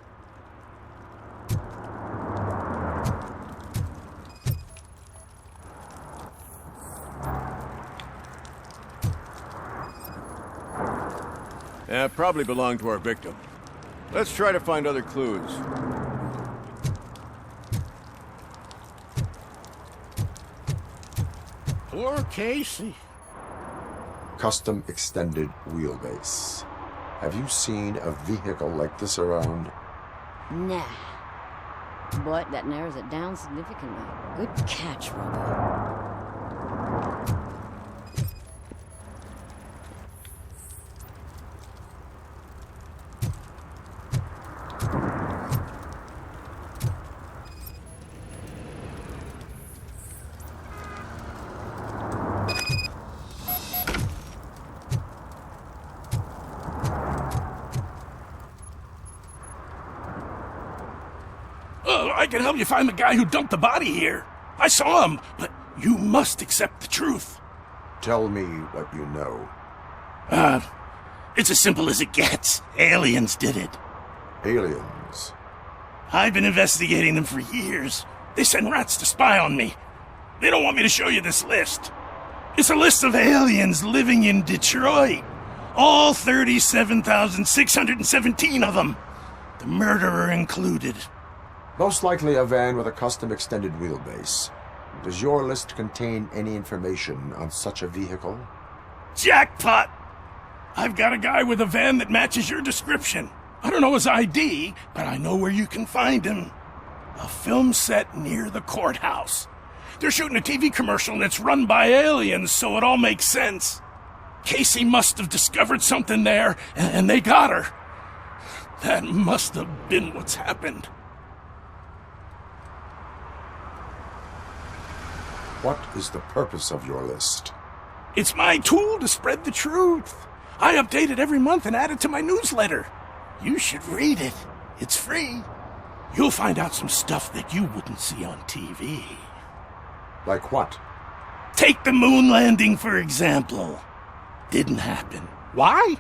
Yeah, probably belonged to our victim. Let's try to find other clues. Poor Casey. Custom extended wheelbase. Have you seen a vehicle like this around? Nah. But that narrows it down significantly. Good catch, Robo. I can help you find the guy who dumped the body here. I saw him, but you must accept the truth. Tell me what you know. It's as simple as it gets. Aliens did it. Aliens? I've been investigating them for years. They send rats to spy on me. They don't want me to show you this list. It's a list of aliens living in Detroit. All 37,617 of them. The murderer included. Most likely a van with a custom extended wheelbase. Does your list contain any information on such a vehicle? Jackpot! I've got a guy with a van that matches your description. I don't know his ID, but I know where you can find him. A film set near the courthouse. They're shooting a TV commercial and it's run by aliens, so it all makes sense. Casey must have discovered something there, and they got her. That must have been what's happened. What is the purpose of your list? It's my tool to spread the truth. I update it every month and add it to my newsletter. You should read it. It's free. You'll find out some stuff that you wouldn't see on TV. Like what? Take the moon landing, for example. Didn't happen. Why?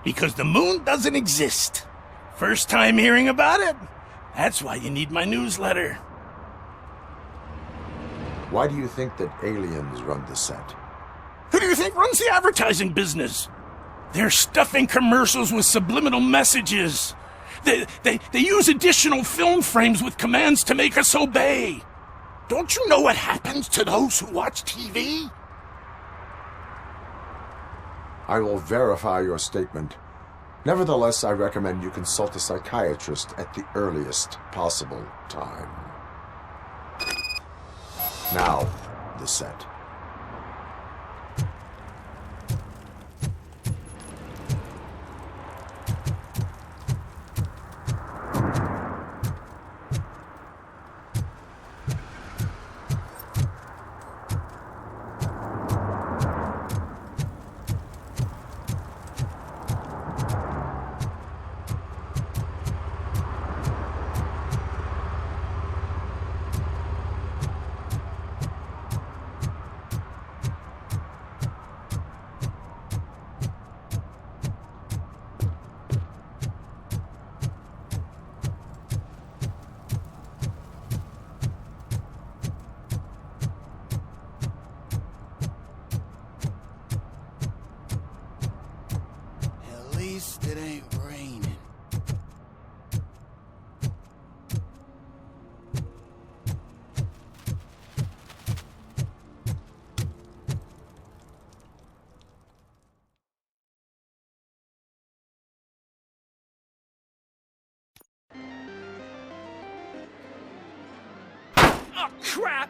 Because the moon doesn't exist. First time hearing about it? That's why you need my newsletter. Why do you think that aliens run the set? Who do you think runs the advertising business? They're stuffing commercials with subliminal messages. They use additional film frames with commands to make us obey. Don't you know what happens to those who watch TV? I will verify your statement. Nevertheless, I recommend you consult a psychiatrist at the earliest possible time. Now, the set. least it ain't raining. Oh, crap!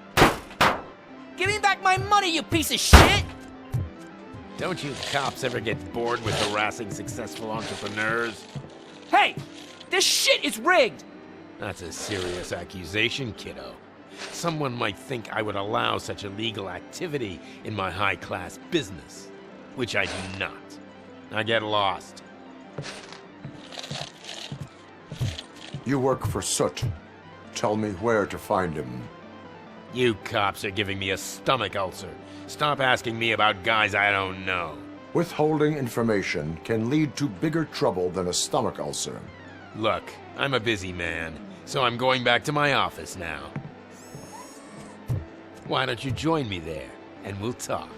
Give me back my money, you piece of shit! Don't you cops ever get bored with harassing successful entrepreneurs? Hey! This shit is rigged! That's a serious accusation, kiddo. Someone might think I would allow such illegal activity in my high-class business, which I do not. Now get lost. You work for Soot. Tell me where to find him. You cops are giving me a stomach ulcer. Stop asking me about guys I don't know. Withholding information can lead to bigger trouble than a stomach ulcer. Look, I'm a busy man, so I'm going back to my office now. Why don't you join me there, and we'll talk.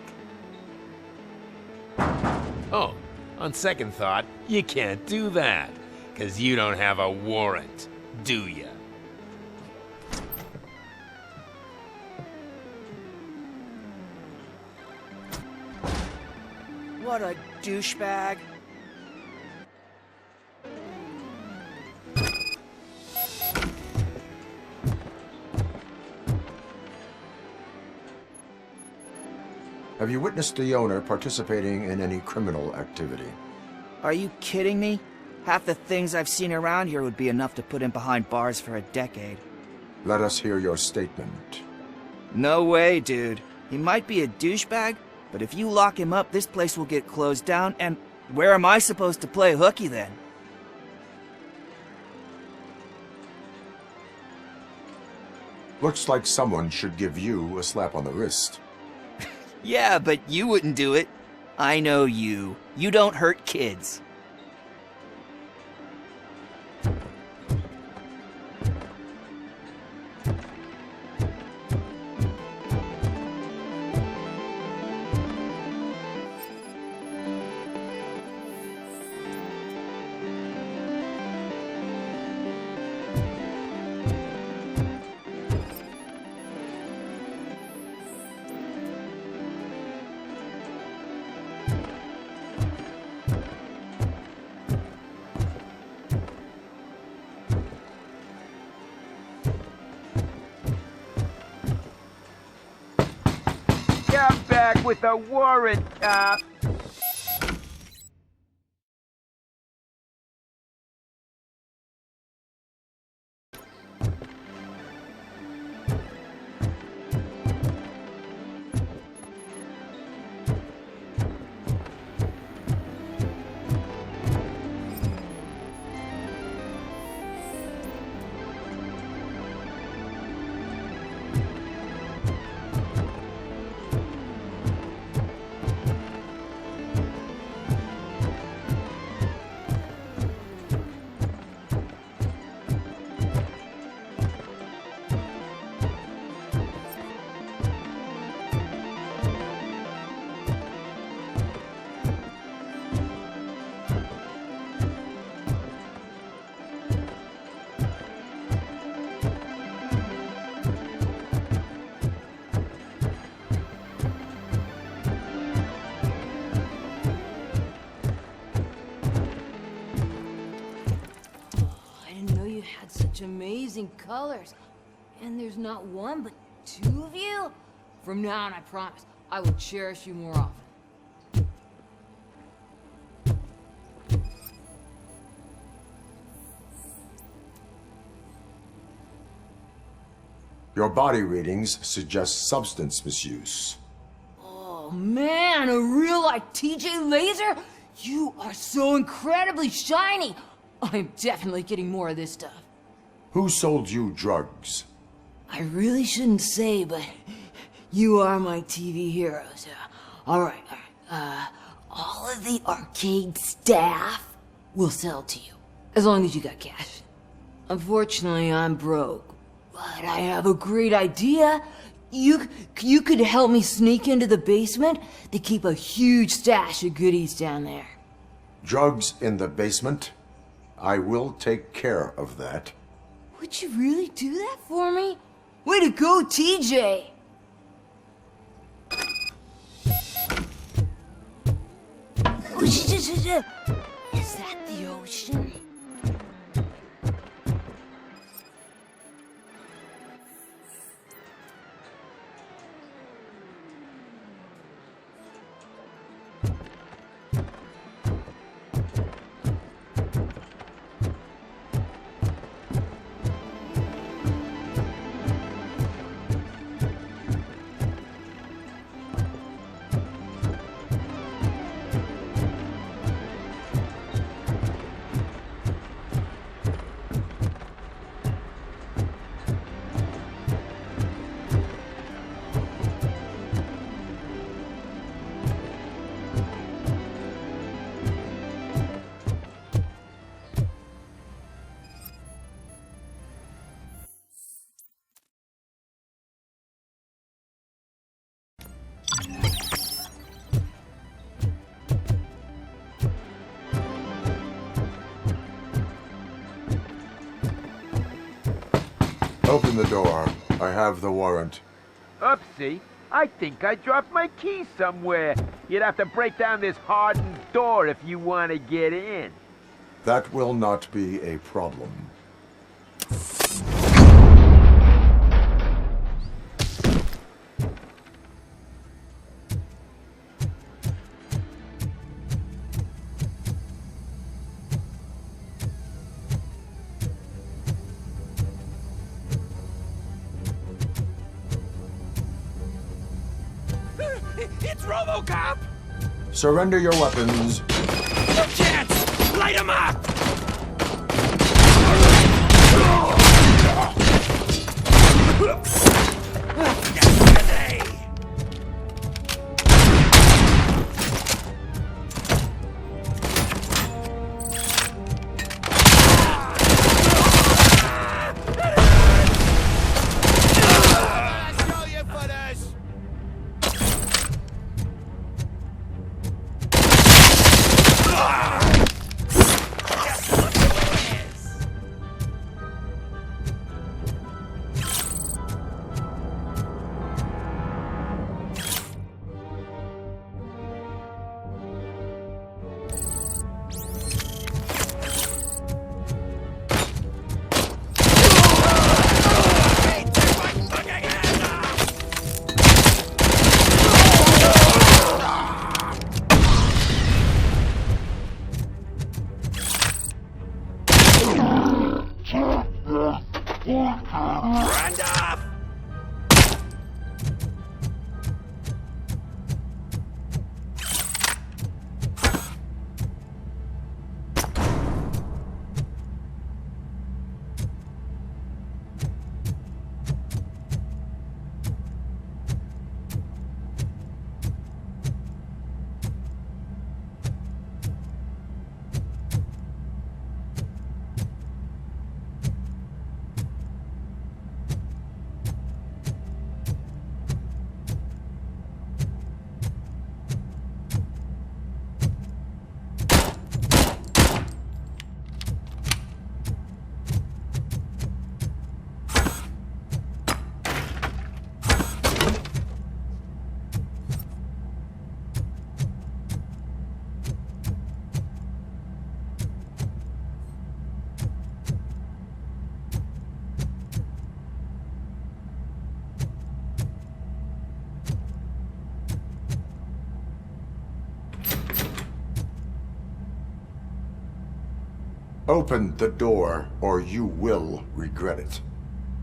Oh, on second thought, you can't do that, 'cause you don't have a warrant, do ya? What a douchebag. Have you witnessed the owner participating in any criminal activity? Are you kidding me? Half the things I've seen around here would be enough to put him behind bars for a decade. Let us hear your statement. No way, dude. He might be a douchebag, but if you lock him up, this place will get closed down, and where am I supposed to play hooky then? Looks like someone should give you a slap on the wrist. Yeah, but you wouldn't do it. I know you. You don't hurt kids. Get back with a warrant, cop! Amazing colors. And there's not one, but two of you? From now on, I promise, I will cherish you more often. Your body readings suggest substance misuse. Oh man, a real like TJ Laser? You are so incredibly shiny. I'm definitely getting more of this stuff. Who sold you drugs? I really shouldn't say, but you are my TV heroes. All right. All of the arcade staff will sell to you, as long as you got cash. Unfortunately, I'm broke, but I have a great idea. You could help me sneak into the basement. They keep a huge stash of goodies down there. Drugs in the basement? I will take care of that. Would you really do that for me? Way to go, TJ! Is that the ocean? Open the door. I have the warrant. Oopsie. I think I dropped my key somewhere. You'd have to break down this hardened door if you want to get in. That will not be a problem. It's RoboCop! Surrender your weapons. No chance! Light him up! Open the door, or you will regret it.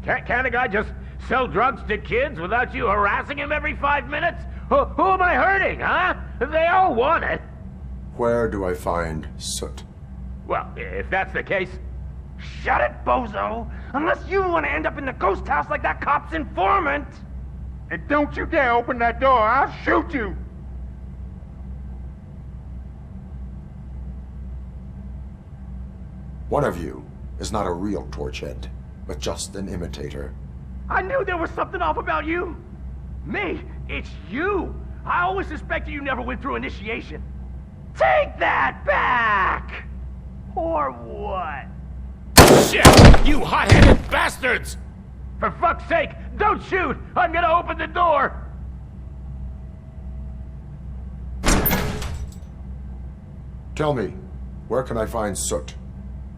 Can't a guy just sell drugs to kids without you harassing him every 5 minutes? Who am I hurting, huh? They all want it. Where do I find Soot? Well, if that's the case, shut it, bozo! Unless you want to end up in the ghost house like that cop's informant! And don't you dare open that door, I'll shoot you! One of you is not a real Torchhead, but just an imitator. I knew there was something off about you! Me? It's you! I always suspected you never went through initiation. Take that back! Or what? Shit! You hot-headed bastards! For fuck's sake, don't shoot! I'm gonna open the door! Tell me, where can I find Soot?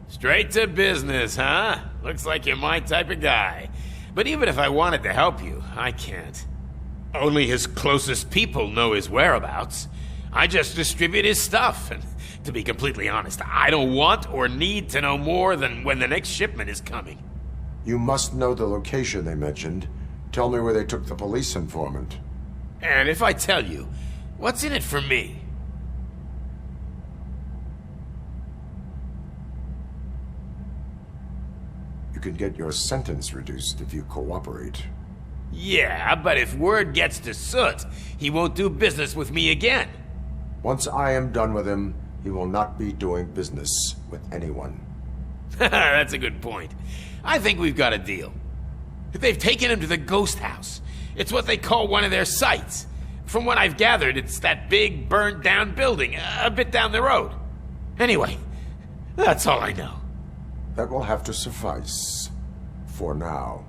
Straight to business, huh? Looks like you're my type of guy. But even if I wanted to help you, I can't. Only his closest people know his whereabouts. I just distribute his stuff, and to be completely honest, I don't want or need to know more than when the next shipment is coming. You must know the location they mentioned. Tell me where they took the police informant. And if I tell you, what's in it for me? You can get your sentence reduced if you cooperate. Yeah, but if word gets to Soot, he won't do business with me again. Once I am done with him, he will not be doing business with anyone. That's a good point. I think we've got a deal. They've taken him to the ghost house. It's what they call one of their sites. From what I've gathered, it's that big, burned-down building a bit down the road. Anyway, that's all I know. That will have to suffice. For now.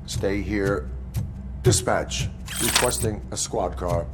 Stay here. Dispatch. Requesting a squad car.